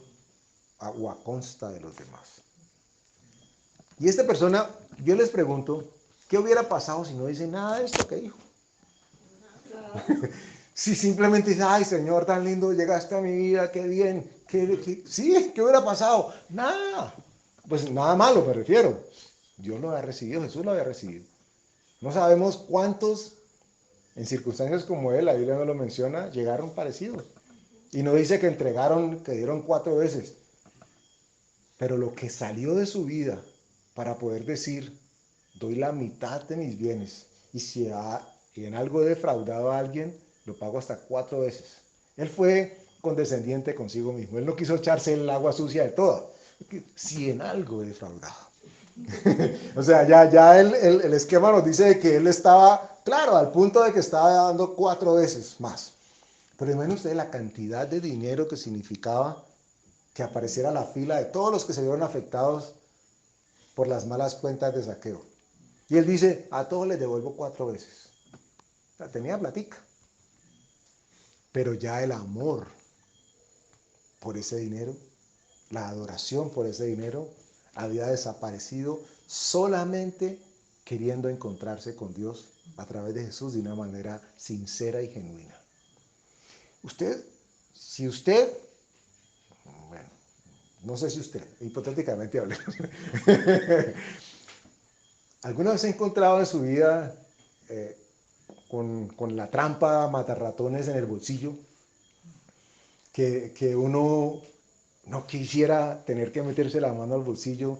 o a consta de los demás. Y esta persona, yo les pregunto, ¿qué hubiera pasado si no dice nada de esto que dijo? Si simplemente dice, ay Señor, tan lindo, llegaste a mi vida, qué bien, sí, ¿qué hubiera pasado? Nada, pues nada malo me refiero. Dios lo había recibido, Jesús lo había recibido. No sabemos cuántos, en circunstancias como él, la Biblia no lo menciona, llegaron parecidos. Y no dice que entregaron, que dieron 4 veces. Pero lo que salió de su vida para poder decir, doy la mitad de mis bienes, y si en algo he defraudado a alguien, lo pago hasta 4 veces. Él fue condescendiente consigo mismo. Él no quiso echarse el agua sucia de toda. Si en algo he defraudado. O sea, ya el esquema nos dice de que él estaba, claro, al punto de que estaba dando 4 veces más. Pero imagínense ustedes la cantidad de dinero que significaba que apareciera la fila de todos los que se vieron afectados por las malas cuentas de Zaqueo. Y él dice, a todos les devuelvo 4 veces. O sea, tenía platica. Pero ya el amor por ese dinero, la adoración por ese dinero, había desaparecido solamente queriendo encontrarse con Dios a través de Jesús de una manera sincera y genuina. Si usted, bueno, no sé si usted, hipotéticamente hablemos, ¿alguna vez ha encontrado en su vida con la trampa matarratones en el bolsillo, que uno no quisiera tener que meterse la mano al bolsillo,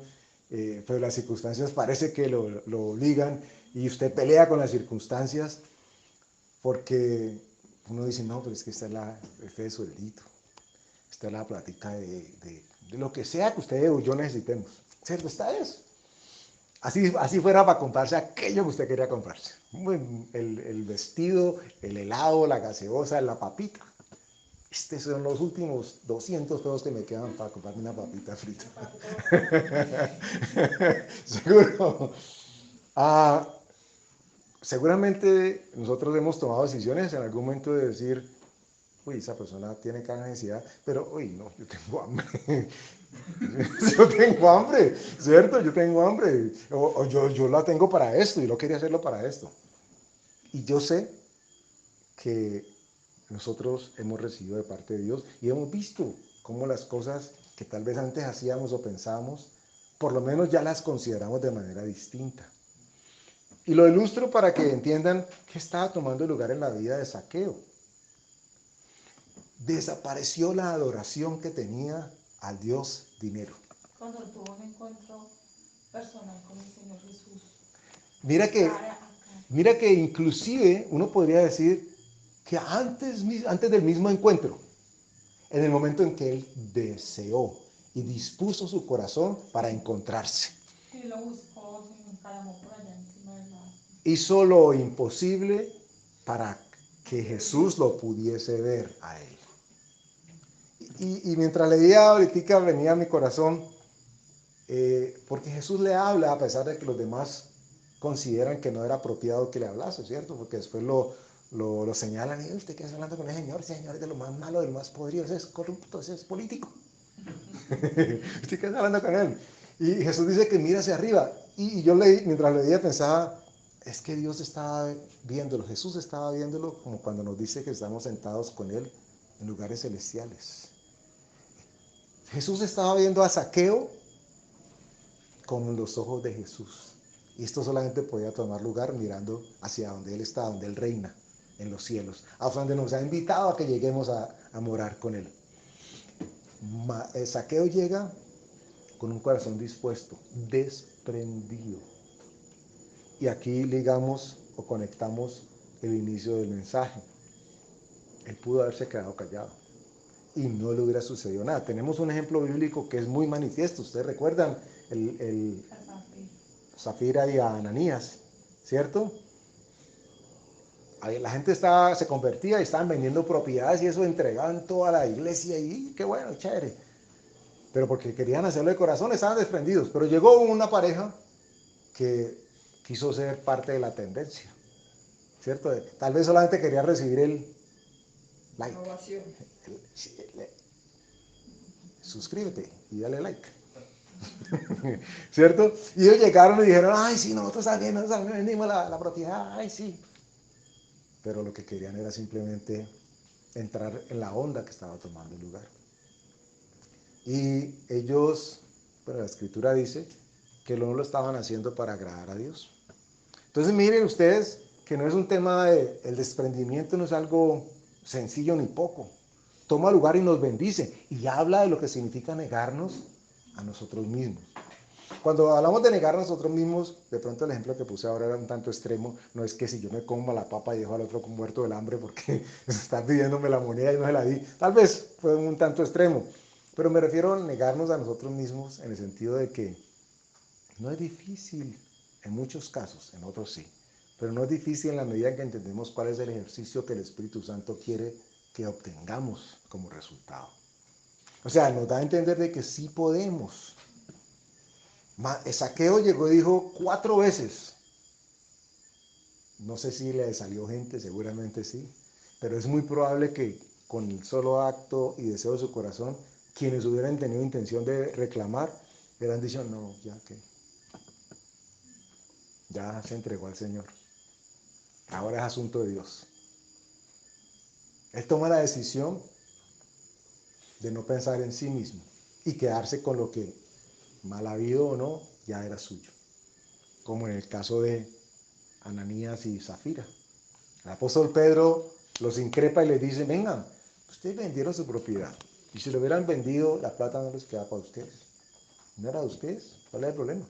pero las circunstancias parece que lo obligan y usted pelea con las circunstancias porque uno dice, no, pero es que este es sueldito, esta es la plática de lo que sea que usted o yo necesitemos, ¿cierto? Está eso. Así fuera para comprarse aquello que usted quería comprarse. El vestido, el helado, la gaseosa, la papita. Estos son los últimos 200 pesos que me quedan para comprarme una papita frita. Seguro. Seguramente nosotros hemos tomado decisiones en algún momento de decir, uy, esa persona tiene cada necesidad, pero, uy, no, yo tengo hambre. Yo tengo hambre, ¿cierto? Yo tengo hambre. O yo la tengo para esto y no quería hacerlo para esto. Y yo sé que nosotros hemos recibido de parte de Dios y hemos visto cómo las cosas que tal vez antes hacíamos o pensábamos, por lo menos ya las consideramos de manera distinta. Y lo ilustro para que entiendan qué estaba tomando lugar en la vida de Zaqueo. Desapareció la adoración que tenía al Dios dinero. Cuando tuvo un encuentro personal con el Señor Jesús. Mira que inclusive uno podría decir que antes del mismo encuentro, en el momento en que él deseó y dispuso su corazón para encontrarse. Y lo buscó, se encaramó por allá encima del mar. Hizo lo imposible para que Jesús lo pudiese ver a él. Y mientras leía ahorita venía a mi corazón, porque Jesús le habla a pesar de que los demás consideran que no era apropiado que le hablase, ¿cierto? Porque después lo señalan y usted qué está hablando con ese señor es de lo más malo, de lo más podrido, ese es corrupto, ese es político. ¿Usted qué está hablando con él? Y Jesús dice que mira hacia arriba. Y yo mientras leía pensaba, es que Dios estaba viéndolo, Jesús estaba viéndolo como cuando nos dice que estamos sentados con Él en lugares celestiales. Jesús estaba viendo a Zaqueo con los ojos de Jesús. Y esto solamente podía tomar lugar mirando hacia donde Él está, donde Él reina, en los cielos, a donde nos ha invitado a que lleguemos a morar con Él. Zaqueo llega con un corazón dispuesto, desprendido. Y aquí ligamos o conectamos el inicio del mensaje. Él pudo haberse quedado callado y no le hubiera sucedido nada. Tenemos un ejemplo bíblico que es muy manifiesto. Ustedes recuerdan el Zafira y a Ananías, ¿cierto? La gente se convertía y estaban vendiendo propiedades y eso entregaban toda la iglesia y qué bueno, chévere. Pero porque querían hacerlo de corazón, estaban desprendidos. Pero llegó una pareja que quiso ser parte de la tendencia, ¿cierto? Tal vez solamente quería recibir el like. Suscríbete y dale like. ¿Cierto? Y ellos llegaron y dijeron, ay, sí, nosotros también vendimos la propiedad, ay, sí. Pero lo que querían era simplemente entrar en la onda que estaba tomando lugar. Y ellos, bueno, la escritura dice que no lo estaban haciendo para agradar a Dios. Entonces miren ustedes que no es un tema el desprendimiento, no es algo sencillo ni poco. Toma lugar y nos bendice y habla de lo que significa negarnos a nosotros mismos. Cuando hablamos de negar a nosotros mismos, de pronto el ejemplo que puse ahora era un tanto extremo. No es que si yo me como la papa y dejo al otro muerto del hambre porque está pidiéndome la moneda y no se la di. Tal vez fue un tanto extremo. Pero me refiero a negarnos a nosotros mismos en el sentido de que no es difícil en muchos casos, en otros sí. Pero no es difícil en la medida en que entendemos cuál es el ejercicio que el Espíritu Santo quiere que obtengamos como resultado. O sea, nos da a entender de que sí podemos. Zaqueo llegó y dijo 4 veces. No sé si le salió gente, seguramente sí. Pero es muy probable que con el solo acto y deseo de su corazón, quienes hubieran tenido intención de reclamar, hubieran dicho, no, ya que ya se entregó al Señor. Ahora es asunto de Dios. Él toma la decisión de no pensar en sí mismo y quedarse con lo que, mal habido o no, ya era suyo. Como en el caso de Ananías y Zafira. El apóstol Pedro los increpa y les dice, vengan, ustedes vendieron su propiedad. Y si lo hubieran vendido, la plata no les queda para ustedes. No era de ustedes. ¿Cuál es el problema?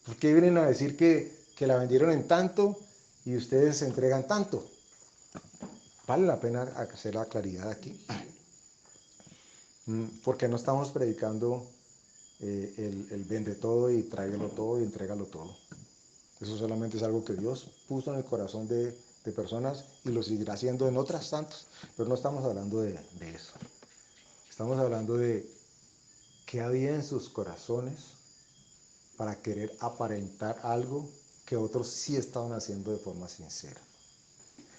¿Por qué vienen a decir que la vendieron en tanto y ustedes se entregan tanto? Vale la pena hacer la claridad aquí. Porque no estamos predicando el vende todo y tráigalo todo y entrégalo todo. Eso solamente es algo que Dios puso en el corazón de personas y lo seguirá haciendo en otras tantas. Pero no estamos hablando de eso. Estamos hablando de qué había en sus corazones para querer aparentar algo que otros sí estaban haciendo de forma sincera.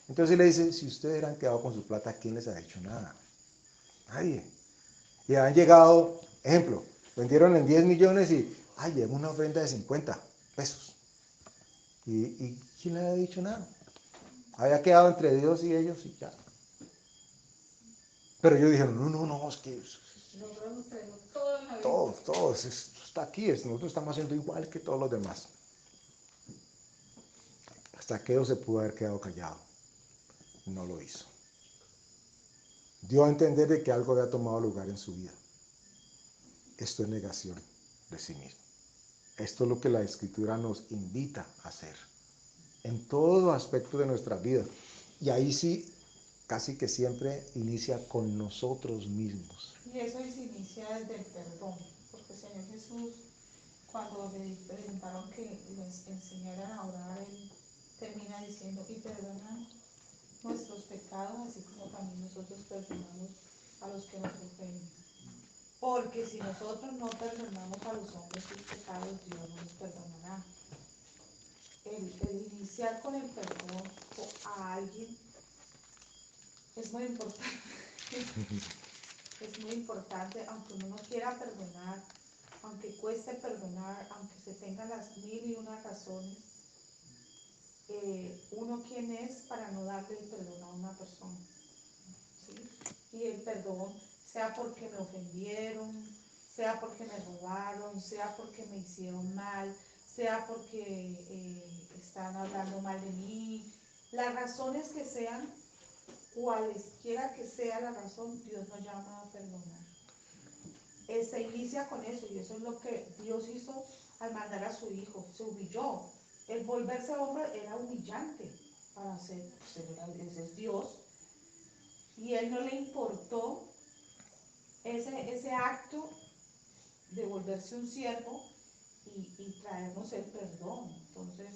Entonces le dice, si ustedes han quedado con su plata, ¿quién les ha hecho nada? Nadie. Y han llegado, ejemplo, vendieron en 10 millones y, llegó una ofrenda de 50 pesos. ¿Y quién le ha dicho nada? Había quedado entre Dios y ellos y ya. Pero ellos dijeron, no, es que todos, esto está aquí, nosotros estamos haciendo igual que todos los demás. Zaqueo se pudo haber quedado callado. No lo hizo. Dio a entender de que algo había tomado lugar en su vida. Esto es negación de sí mismo. Esto es lo que la Escritura nos invita a hacer en todo aspecto de nuestra vida. Y ahí sí, casi que siempre inicia con nosotros mismos. Y eso se inicia desde el perdón, porque el Señor Jesús, cuando le preguntaron que les enseñaran a orar, Él termina diciendo, y perdonan nuestros pecados, así como también nosotros perdonamos a los que nos ofenden. Porque si nosotros no perdonamos a los hombres sus pecados, Dios no nos perdonará. El iniciar con el perdón a alguien es muy importante. Es muy importante, aunque uno no quiera perdonar, aunque cueste perdonar, aunque se tengan las 1001 razones, uno quién es para no darle el perdón a una persona, ¿sí? Y el perdón, sea porque me ofendieron, sea porque me robaron, sea porque me hicieron mal, sea porque están hablando mal de mí, las razones que sean, cualesquiera que sea la razón, Dios nos llama a perdonar. Se inicia con eso, y eso es lo que Dios hizo al mandar a su hijo, se humilló. El volverse hombre era humillante para ser, ese es Dios, y él no le importó ese acto de volverse un siervo y traernos el perdón. Entonces,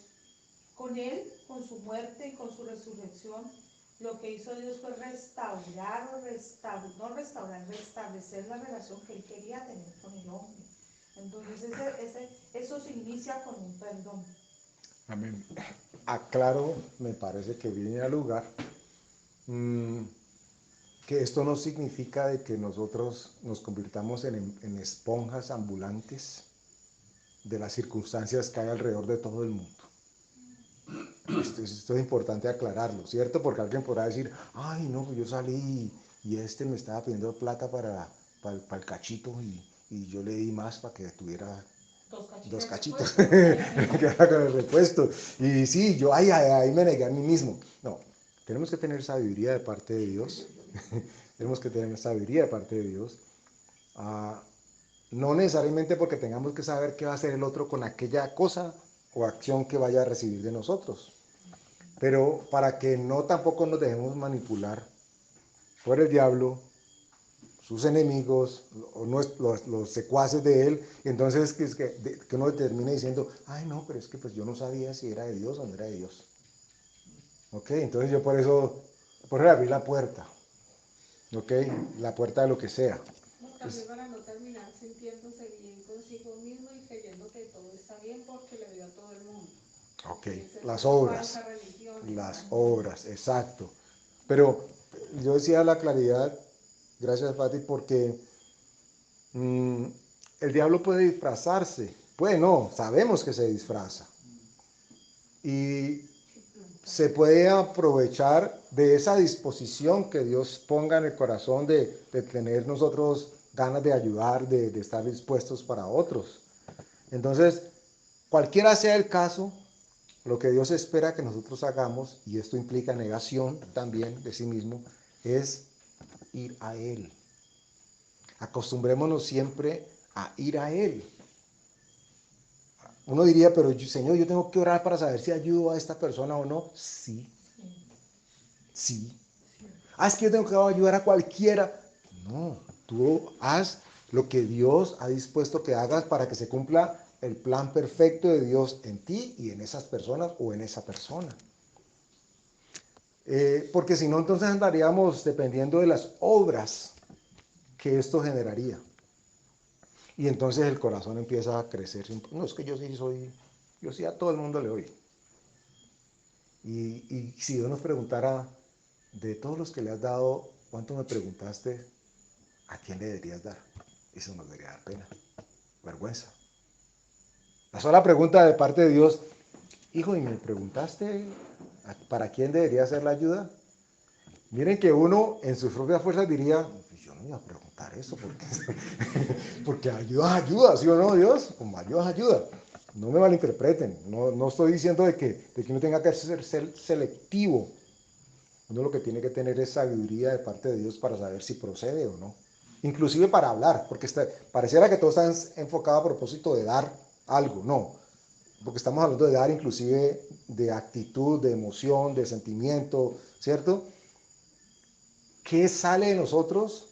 con él, con su muerte y con su resurrección, lo que hizo Dios fue restablecer la relación que él quería tener con el hombre. Entonces eso se inicia con un perdón. Amén. Aclaro, me parece que viene al lugar, que esto no significa de que nosotros nos convirtamos en esponjas ambulantes de las circunstancias que hay alrededor de todo el mundo. Esto es importante aclararlo, ¿cierto? Porque alguien podrá decir, no, pues yo salí y me estaba pidiendo plata para el cachito y yo le di más para que tuviera dos cachitos, que era con el repuesto. Y sí, yo ahí me negué a mí mismo. No, tenemos que tener sabiduría de parte de Dios. Tenemos que tener sabiduría de parte de Dios. No necesariamente porque tengamos que saber qué va a hacer el otro con aquella cosa o acción que vaya a recibir de nosotros. Pero para que no tampoco nos dejemos manipular por el diablo, sus enemigos, o los secuaces de él, y entonces que uno termine diciendo, no, pero es que pues yo no sabía si era de Dios o no era de Dios. Ok, entonces yo por eso abrí la puerta, ok, la puerta de lo que sea. No, también para no terminar sintiéndose bien consigo mismo y creyendo que todo está bien porque le dio a todo el mundo. Ok, las obras, exacto. Pero yo decía la claridad, gracias Pati, porque el diablo puede disfrazarse, no, sabemos que se disfraza. Y se puede aprovechar de esa disposición que Dios ponga en el corazón de tener nosotros ganas de ayudar, de estar dispuestos para otros. Entonces, cualquiera sea el caso, lo que Dios espera que nosotros hagamos, y esto implica negación también de sí mismo, es ir a Él. Acostumbrémonos siempre a ir a Él. Uno diría, pero Señor, yo tengo que orar para saber si ayudo a esta persona o no. Sí, sí. Es que yo tengo que ayudar a cualquiera. No, tú haz lo que Dios ha dispuesto que hagas para que se cumpla el plan perfecto de Dios en ti y en esas personas o en esa persona. Porque si no, entonces andaríamos dependiendo de las obras que esto generaría. Y entonces el corazón empieza a crecer. No, es que yo sí a todo el mundo le doy. Y si Dios nos preguntara, de todos los que le has dado, ¿cuánto me preguntaste a quién le deberías dar? Eso nos debería dar pena, vergüenza. La sola pregunta de parte de Dios, hijo, ¿y me preguntaste para quién debería hacer la ayuda? Miren que uno en sus propias fuerzas diría, pues yo no iba a preguntar eso, porque ayuda es ayuda, ¿sí o no, Dios? Como ayuda es ayuda. No me malinterpreten, no estoy diciendo de que uno tenga que ser selectivo. Uno lo que tiene que tener es sabiduría de parte de Dios para saber si procede o no. Inclusive para hablar, porque pareciera que todo está enfocado a propósito de dar algo, no. Porque estamos hablando de dar inclusive de actitud, de emoción, de sentimiento, ¿cierto? ¿Qué sale de nosotros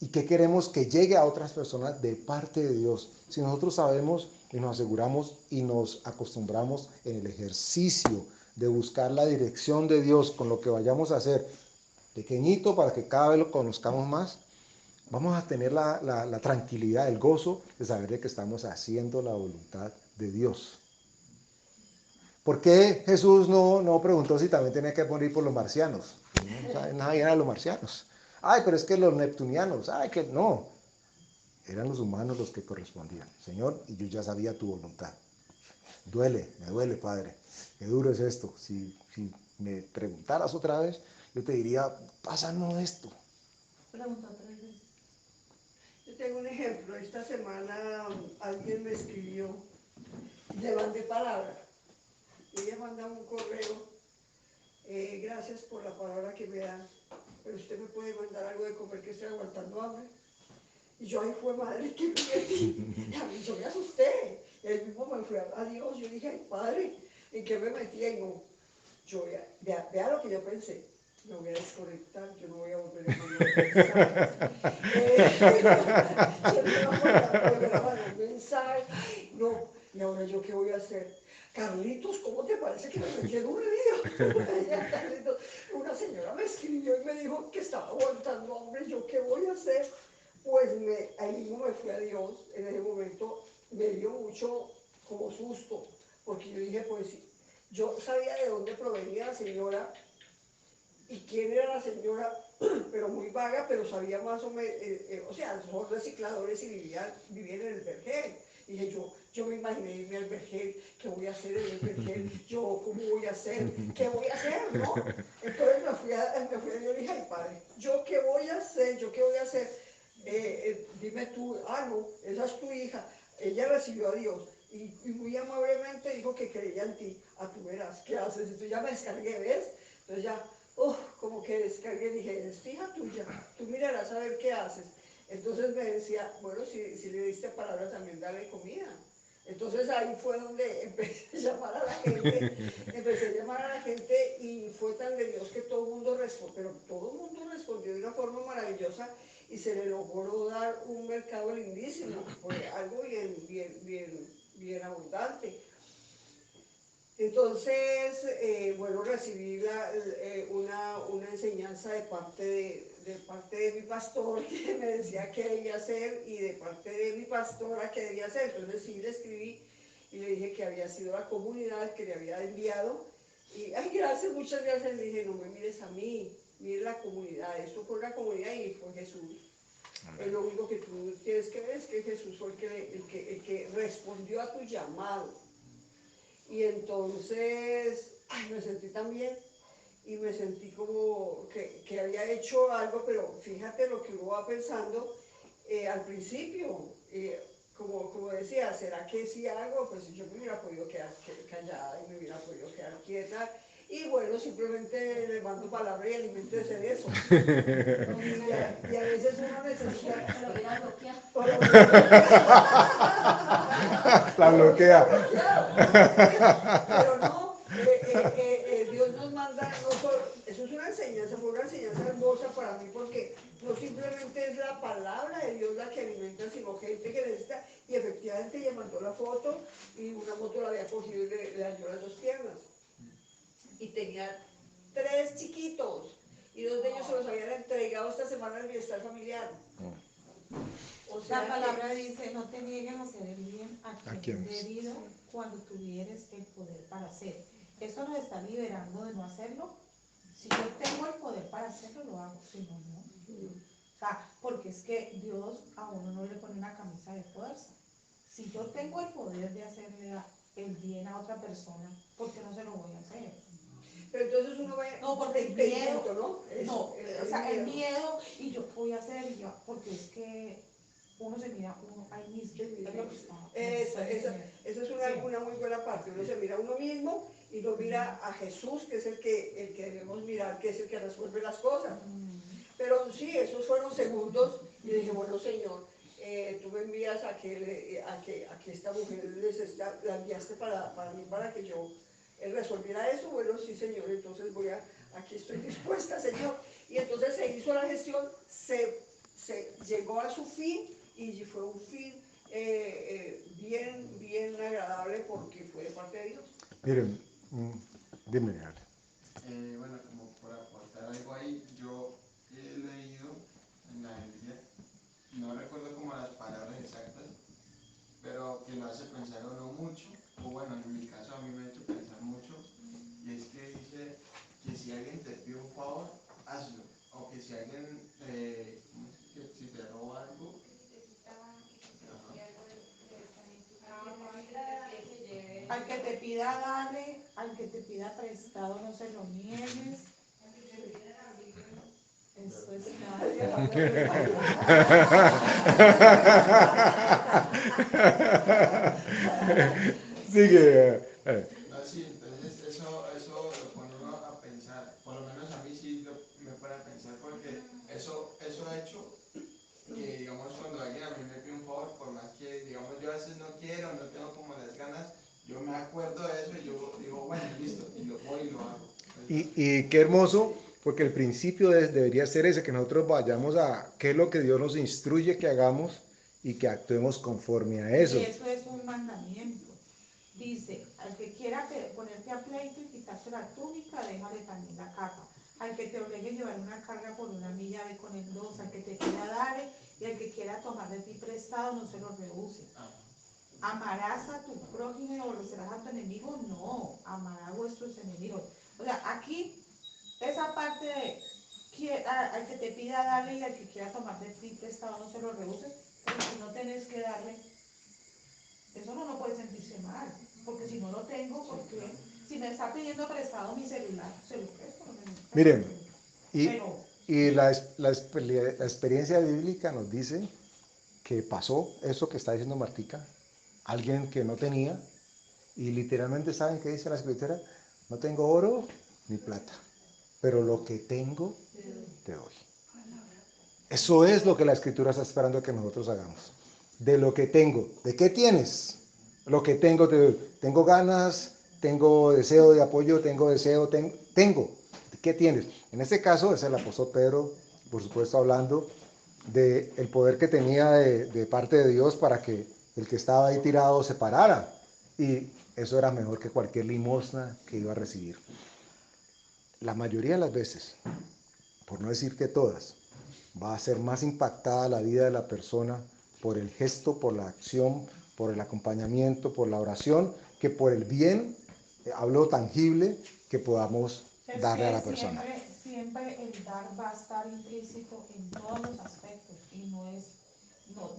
y qué queremos que llegue a otras personas de parte de Dios? Si nosotros sabemos y nos aseguramos y nos acostumbramos en el ejercicio de buscar la dirección de Dios con lo que vayamos a hacer, pequeñito para que cada vez lo conozcamos más, vamos a tener la tranquilidad, el gozo de saber de que estamos haciendo la voluntad de Dios. ¿Por qué Jesús no preguntó si también tenía que morir por los marcianos? No sabe nada de los marcianos. Ay, pero es que los neptunianos, ay, que no. Eran los humanos los que correspondían. Señor, y yo ya sabía tu voluntad. Me duele, Padre. Qué duro es esto. Si me preguntaras otra vez, yo te diría, pásanos esto. Pregunta otra vez. Yo tengo un ejemplo. Esta semana alguien me escribió y le mandé palabra. Y ella manda un correo. Gracias por la palabra que me da. Pero usted me puede mandar algo de comer, que estoy aguantando hambre. Y yo, ay, fue madre, ¿qué me a mí yo me asusté. El mismo me fui a Dios. Yo dije, ay, Padre, ¿en qué me metí? Y no, yo vea lo que yo pensé. Me voy a desconectar, yo no voy a volver a mandar mensajes. Yo no iba a volver a mandar mensajes. No, y ahora yo qué voy a hacer. Carlitos, ¿cómo te parece que me metí en un lío? Carlitos, una señora me escribió y me dijo que estaba aguantando hambre. ¿Yo qué voy a hacer? Pues ahí mismo me fui a Dios. En ese momento me dio mucho como susto, porque yo dije, pues yo sabía de dónde provenía la señora y quién era la señora, pero muy vaga, pero sabía más o menos, o sea, son recicladores y vivían en el Vergel. Y dije, yo me imaginé irme al Vergel, ¿qué voy a hacer en el Vergel? Yo, ¿cómo voy a hacer? ¿Qué voy a hacer? ¿No? Entonces me fui a Dios y dije, ay, Padre, ¿yo qué voy a hacer? ¿Yo qué voy a hacer? Dime tú, no, esa es tu hija. Ella recibió a Dios y muy amablemente dijo que creía en ti. Tú verás, ¿qué haces? Entonces ya me descargué, ¿ves? Entonces ya, como que descargué, dije, es hija tuya, tú mirarás a ver qué haces. Entonces me decía, bueno, si le diste palabra también dale comida. Entonces ahí fue donde empecé a llamar a la gente, y fue tan de Dios que todo el mundo respondió, pero todo el mundo respondió de una forma maravillosa y se le logró dar un mercado lindísimo, fue algo bien abundante. Entonces, bueno, recibí una enseñanza de parte de mi pastor que me decía qué debía hacer y de parte de mi pastora qué debía hacer. Entonces sí le escribí y le dije que había sido la comunidad que le había enviado. Y, ay, gracias, muchas gracias. Le dije, no me mires a mí, mire la comunidad. Esto fue la comunidad y fue Jesús. Lo único que tú tienes que ver es que Jesús fue el que respondió a tu llamado. Y entonces, me sentí tan bien y me sentí como que había hecho algo, pero fíjate lo que uno va pensando al principio, como decía, ¿será que si hago? Pues yo me hubiera podido quedar callada y me hubiera podido quedar quieta. Y bueno, simplemente le mando palabra y aliméntese de eso. Y a veces uno necesita... Se lo hubiera bloqueado. O lo hubiera La bloquea. Pero no, Dios nos manda, eso es una enseñanza, fue una enseñanza hermosa para mí porque no simplemente es la palabra de Dios la que alimenta, sino gente que necesita, y efectivamente ella mandó la foto y una moto la había cogido y le dañó las 2 piernas. Y tenía 3 chiquitos, y 2 de ellos se los habían entregado esta semana al bienestar familiar. O sea La palabra dice, no te nieguen a hacer el bien a ¿A quien quiénes? debido cuando tuvieres el poder para hacer. Eso nos está liberando de no hacerlo. Si yo tengo el poder para hacerlo, lo hago. Si no, no. O sea, porque es que Dios a uno no le pone una camisa de fuerza. Si yo tengo el poder de hacerle el bien a otra persona, ¿por qué no se lo voy a hacer? Pero entonces uno ve No, porque el impedimento, miedo, ¿no? Eso, no, o sea, el miedo, y yo voy a hacer, y yo, porque es que uno se mira, uno, ahí mismo, es lo que está. Esa es una muy buena parte. Uno se mira a uno mismo y no mira a Jesús, que es el que debemos mirar, que es el que resuelve las cosas. Pero sí, esos fueron segundos y dije, bueno, Señor, tú me envías a que esta mujer la enviaste para mí, para que yo resolviera eso. Bueno, sí, Señor, entonces aquí estoy dispuesta, Señor. Y entonces se hizo la gestión, se llegó a su fin y fue un fin bien agradable porque fue de parte de Dios. Miren, dime, Ale. Bueno, como por aportar algo ahí, yo he leído en la Biblia, no recuerdo como las palabras exactas, pero que lo hace pensar uno mucho, o bueno, en mi caso a mí me ha hecho pensar mucho, y es que dice que si alguien te pide un favor, hazlo, o que si alguien, si te roba algo, Al que te pida dale, al que te pida prestado no se lo niegues. Eso es Sigue. no, sí, entonces eso lo pone uno a pensar, por lo menos a mí sí me pone a pensar, porque eso ha hecho que, digamos, cuando alguien a mí me pide un favor, por más que, digamos, yo a veces no quiero, no tengo como las ganas, yo me acuerdo de eso y yo digo, bueno, listo, y lo voy y lo hago. Y qué hermoso, porque el principio debería ser ese, que nosotros vayamos a qué es lo que Dios nos instruye que hagamos y que actuemos conforme a eso. Y eso es un mandamiento. Dice, al que quiera ponerte a pleito y quitarte la túnica, déjale también la capa. Al que te obligue a llevar una carga por 1 milla, ve con el 2. Al que te quiera dale, y al que quiera tomar de ti prestado, no se lo rehúse. ¿Amarás a tu prójimo y aborrecerás a tu enemigo? No, amarás a vuestros enemigos. O sea, aquí, esa parte de al que te pida darle y al que quiera tomar de ti prestado, no se lo rehúse, porque si no tenés que darle, eso no puede sentirse mal, porque si no lo tengo, porque si me está pidiendo prestado mi celular, se lo presto. Miren, Pero, y la experiencia bíblica nos dice que pasó eso que está diciendo Martica, alguien que no tenía, y literalmente, ¿saben qué dice la escritura? No tengo oro ni plata, pero lo que tengo te doy. Eso es lo que la escritura está esperando que nosotros hagamos. De lo que tengo. ¿De qué tienes? Lo que tengo te doy. Tengo ganas, tengo deseo de apoyo, tengo deseo, tengo. ¿De qué tienes? En este caso es el apóstol Pedro, por supuesto, hablando del poder que tenía de parte de Dios para que el que estaba ahí tirado se parara. Y eso era mejor que cualquier limosna que iba a recibir. La mayoría de las veces, por no decir que todas, va a ser más impactada la vida de la persona por el gesto, por la acción, por el acompañamiento, por la oración, que por el bien, hablo tangible, que podamos darle a la persona. Siempre el dar va a estar implícito en todos los aspectos y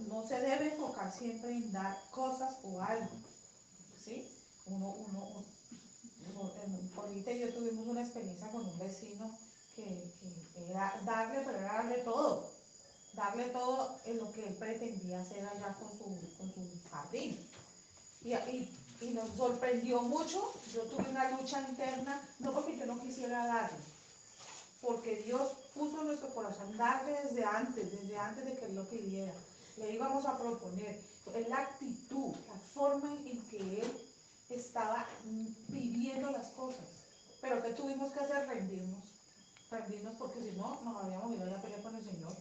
no se debe enfocar siempre en dar cosas o algo, ¿sí? Ahorita yo tuvimos una experiencia con un vecino que era darle, pero era darle todo. darle todo en lo que él pretendía hacer allá con su jardín. Y nos sorprendió mucho. Yo tuve una lucha interna, no porque yo no quisiera darle, porque Dios puso en nuestro corazón darle desde antes de que Él lo pidiera. Le íbamos a proponer. Es la actitud, la forma en que Él estaba viviendo las cosas. Pero ¿qué tuvimos que hacer? Rendirnos porque si no, nos habríamos ido a pelear con el Señor.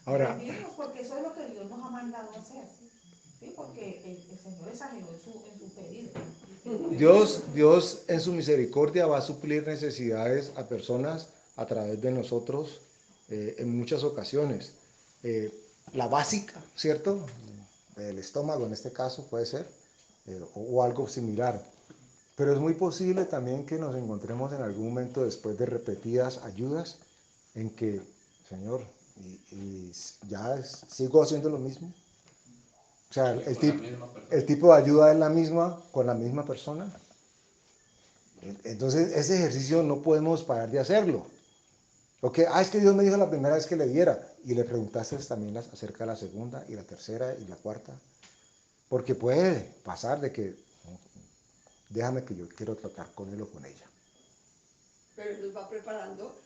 Ahora, Rendirnos porque eso es lo que Dios nos ha mandado a hacer. ¿Sí? Porque el Señor exageró en su pedido. Dios en su misericordia va a suplir necesidades a personas a través de nosotros en muchas ocasiones. La básica, ¿cierto? El estómago en este caso puede ser, o algo similar. Pero es muy posible también que nos encontremos en algún momento después de repetidas ayudas en que, Señor, y ya sigo haciendo lo mismo. O sea, el tipo de ayuda es la misma con la misma persona. Entonces, ese ejercicio no podemos parar de hacerlo. Okay, es que Dios me dijo la primera vez que le diera, y le preguntaste también acerca de la segunda, y la tercera, y la cuarta. Porque puede pasar de que, déjame que yo quiero tratar con él o con ella. Pero Él nos va preparando,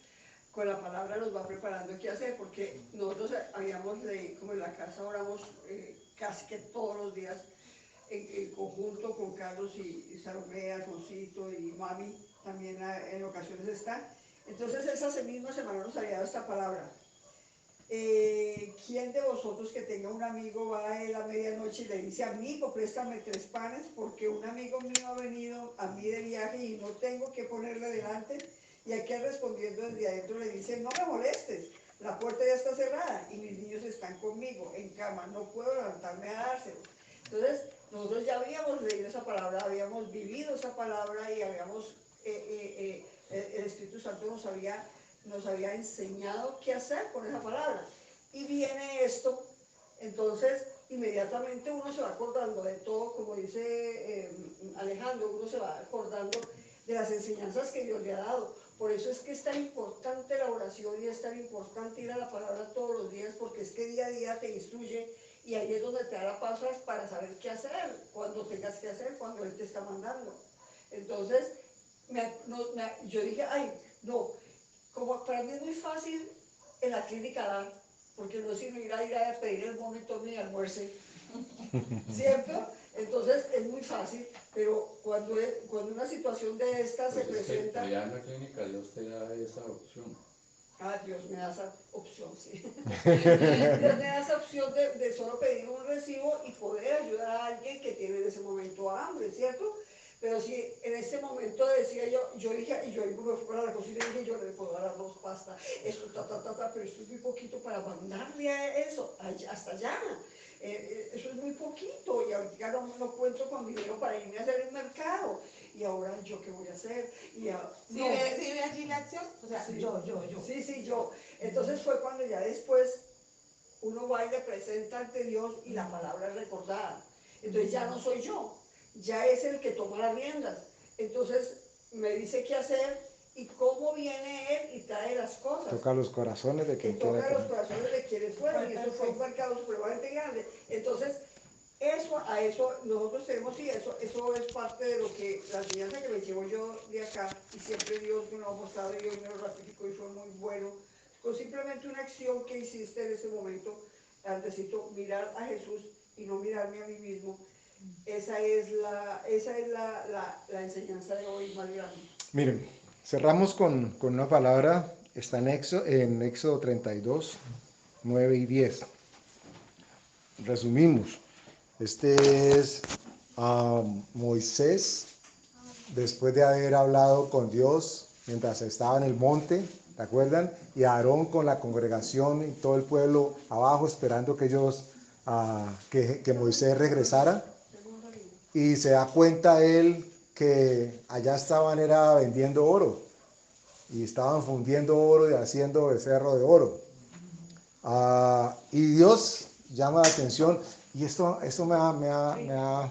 con la palabra nos va preparando qué hacer, porque nosotros habíamos leído, como en la casa oramos casi que todos los días, en conjunto con Carlos y Salomé, Alfonsito y Mami, también en ocasiones está. Entonces esa misma semana nos había dado esta palabra. ¿Quién de vosotros que tenga un amigo va a él a medianoche y le dice, amigo, préstame 3 panes porque un amigo mío ha venido a mí de viaje y no tengo que ponerle delante? Y aquel respondiendo desde adentro le dice, no me molestes, la puerta ya está cerrada y mis niños están conmigo en cama, no puedo levantarme a dárselo. Entonces, nosotros ya habíamos leído esa palabra, habíamos vivido esa palabra y habíamos, el Espíritu Santo nos había enseñado qué hacer con esa palabra. Y viene esto, entonces inmediatamente uno se va acordando de todo, como dice Alejandro, uno se va acordando de las enseñanzas que Dios le ha dado. Por eso es que es tan importante la oración y es tan importante ir a la palabra todos los días, porque es que día a día te instruye y ahí es donde te da la pausa para saber qué hacer, cuando tengas que hacer, cuando Él te está mandando. Entonces, yo dije, ay, no, como para mí es muy fácil en la clínica dar, porque no es sino ir a pedir el momento mi almuerce, ¿cierto? Entonces es muy fácil, pero cuando una situación de esta se presenta... Allá en la clínica Dios te da esa opción. Dios me da esa opción, sí. Dios me da esa opción de solo pedir un recibo y poder ayudar a alguien que tiene en ese momento hambre, ¿cierto? Pero si en ese momento decía yo dije, y yo me fui para la cocina y dije, yo le puedo dar arroz, pasta, esto, pero esto es muy poquito para mandarle a eso, hasta allá. Eso es muy poquito y ahorita no cuento con dinero para irme a hacer el mercado. Y ahora, ¿yo qué voy a hacer? ¿Sí ve allí la acción? O sea, sí, yo. Sí, yo. Entonces fue cuando ya después uno va y le presenta ante Dios y la palabra es recordada. Entonces ya no soy yo, ya es el que toma las riendas. Entonces me dice qué hacer y cómo viene Él y trae las cosas. Toca los corazones de quien quiera. Toca los corazones de quienes fueron y eso fue un mercado supremamente grande. Entonces, a eso nosotros tenemos, y eso es parte de lo que, la enseñanza que me llevo yo de acá, y siempre Dios me lo ha mostrado y Dios me lo ratificó y fue muy bueno, con simplemente una acción que hiciste en ese momento, al decir mirar a Jesús y no mirarme a mí mismo. Esa es la enseñanza de hoy más grande. Miren, cerramos con una palabra, está en Éxodo 32, 9 y 10. Resumimos. Este es Moisés, después de haber hablado con Dios mientras estaba en el monte, ¿te acuerdan? Y Aarón con la congregación y todo el pueblo abajo esperando que ellos, que Moisés regresara. Y se da cuenta él que allá estaban era vendiendo oro y estaban fundiendo oro y haciendo becerro de oro. Y Dios llama la atención y esto me ha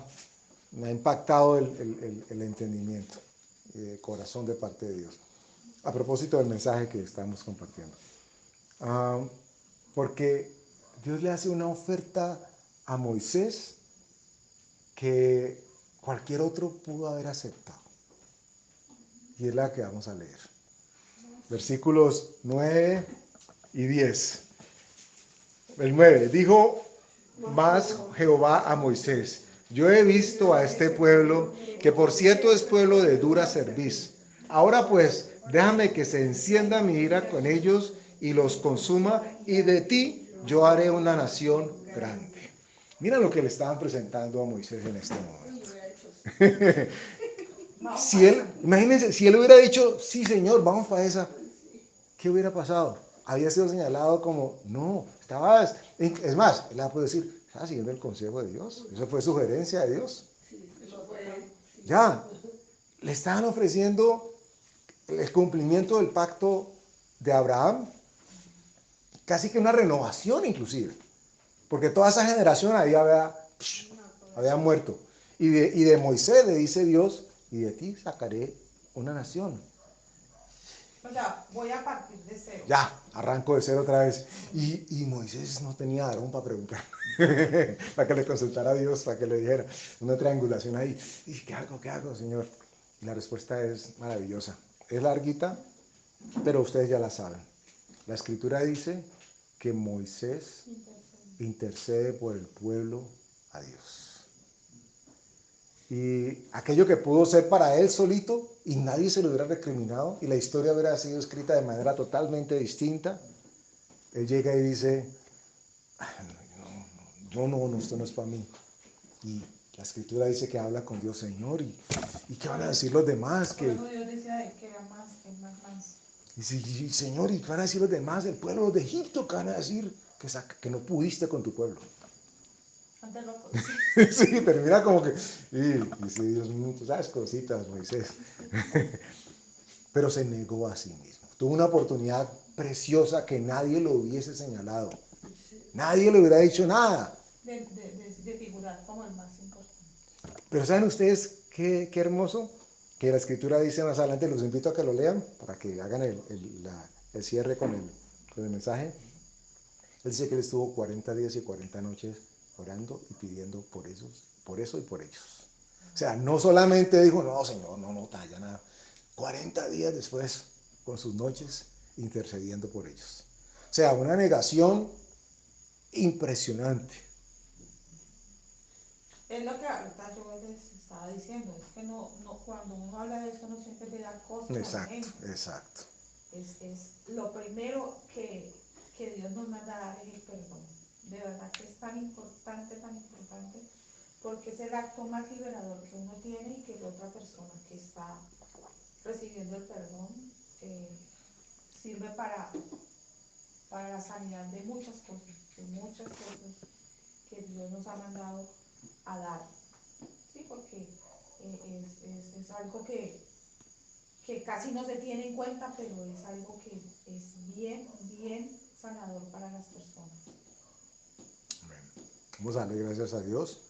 impactado el entendimiento, el corazón de parte de Dios. A propósito del mensaje que estamos compartiendo. Porque Dios le hace una oferta a Moisés que cualquier otro pudo haber aceptado. Y es la que vamos a leer. Versículos 9 y 10. El 9. Dijo más Jehová a Moisés: yo he visto a este pueblo, que por cierto es pueblo de dura cerviz. Ahora pues, déjame que se encienda mi ira con ellos y los consuma, y de ti yo haré una nación grande. Mira lo que le estaban presentando a Moisés en este momento. Imagínense, si él hubiera dicho, sí Señor, vamos para esa, ¿qué hubiera pasado? Había sido señalado como, no, estabas, es más, él puede decir, estaba siguiendo el consejo de Dios, eso fue sugerencia de Dios. Ya, le estaban ofreciendo el cumplimiento del pacto de Abraham, casi que una renovación inclusive, porque toda esa generación ahí había muerto. Y de Moisés le dice Dios, y de ti sacaré una nación. O sea, voy a partir de cero. Ya, arranco de cero otra vez. Y Moisés no tenía a Aarón para preguntar, para que le consultara a Dios, para que le dijera una triangulación ahí. ¿Y qué hago, Señor? Y la respuesta es maravillosa. Es larguita, pero ustedes ya la saben. La Escritura dice que Moisés intercede por el pueblo a Dios. Y aquello que pudo ser para él solito y nadie se lo hubiera recriminado y la historia hubiera sido escrita de manera totalmente distinta, él llega y dice, no, esto no es para mí. Y la Escritura dice que habla con Dios, Señor, ¿y qué van a decir los demás? Por eso Dios decía que era más. Y Señor, ¿y qué van a decir los demás del pueblo de Egipto? ¿Qué van a decir? Que no pudiste con tu pueblo. Antes loco. Sí, termina como que, y sí, Dios mío, tú sabes cositas, Moisés. Pero se negó a sí mismo. Tuvo una oportunidad preciosa que nadie lo hubiese señalado. Nadie le hubiera dicho nada. De figurar como el más importante. Pero ¿saben ustedes qué hermoso? Que la Escritura dice más adelante, los invito a que lo lean, para que hagan el cierre con el mensaje. Él dice que él estuvo 40 días y 40 noches orando y pidiendo por eso y por ellos. O sea, no solamente dijo, no, Señor, no, ya nada. 40 días después, con sus noches, intercediendo por ellos. O sea, una negación impresionante. Es lo que ahorita yo les estaba diciendo, es que no, cuando uno habla de eso no siempre le da cosas a la gente. Exacto. Es lo primero que Dios nos manda a dar es el perdón. De verdad que es tan importante, porque es el acto más liberador que uno tiene y que la otra persona que está recibiendo el perdón sirve para la sanidad de muchas cosas que Dios nos ha mandado a dar. Sí, porque es algo que casi no se tiene en cuenta, pero es algo que es bien sanador para las personas. Vamos a darle gracias a Dios,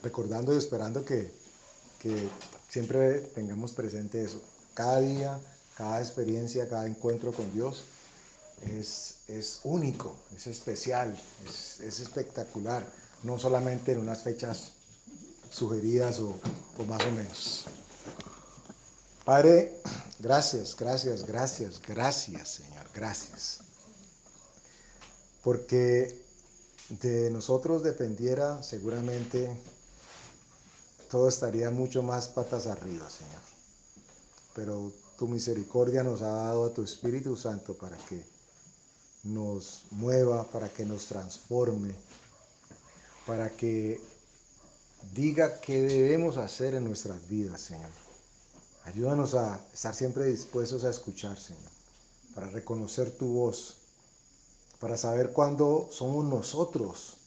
recordando y esperando que siempre tengamos presente eso. Cada día, cada experiencia, cada encuentro con Dios es único, es especial, es espectacular, no solamente en unas fechas sugeridas o más o menos. Padre, gracias, Señor, gracias. Porque de nosotros dependiera, seguramente todo estaría mucho más patas arriba, Señor. Pero tu misericordia nos ha dado a tu Espíritu Santo para que nos mueva, para que nos transforme, para que diga qué debemos hacer en nuestras vidas, Señor. Ayúdanos a estar siempre dispuestos a escuchar, Señor, para reconocer tu voz, para saber cuándo somos nosotros,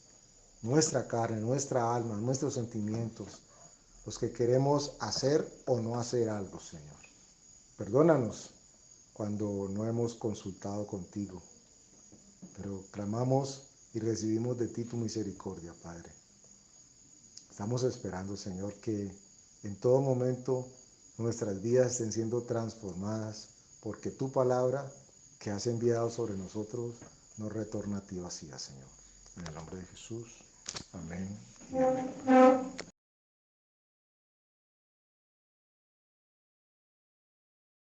nuestra carne, nuestra alma, nuestros sentimientos, los que queremos hacer o no hacer algo, Señor. Perdónanos cuando no hemos consultado contigo, pero clamamos y recibimos de ti tu misericordia, Padre. Estamos esperando, Señor, que en todo momento nuestras vidas estén siendo transformadas, porque tu palabra que has enviado sobre nosotros no retorna a ti vacía, Señor. En el nombre de Jesús. Amén y amén.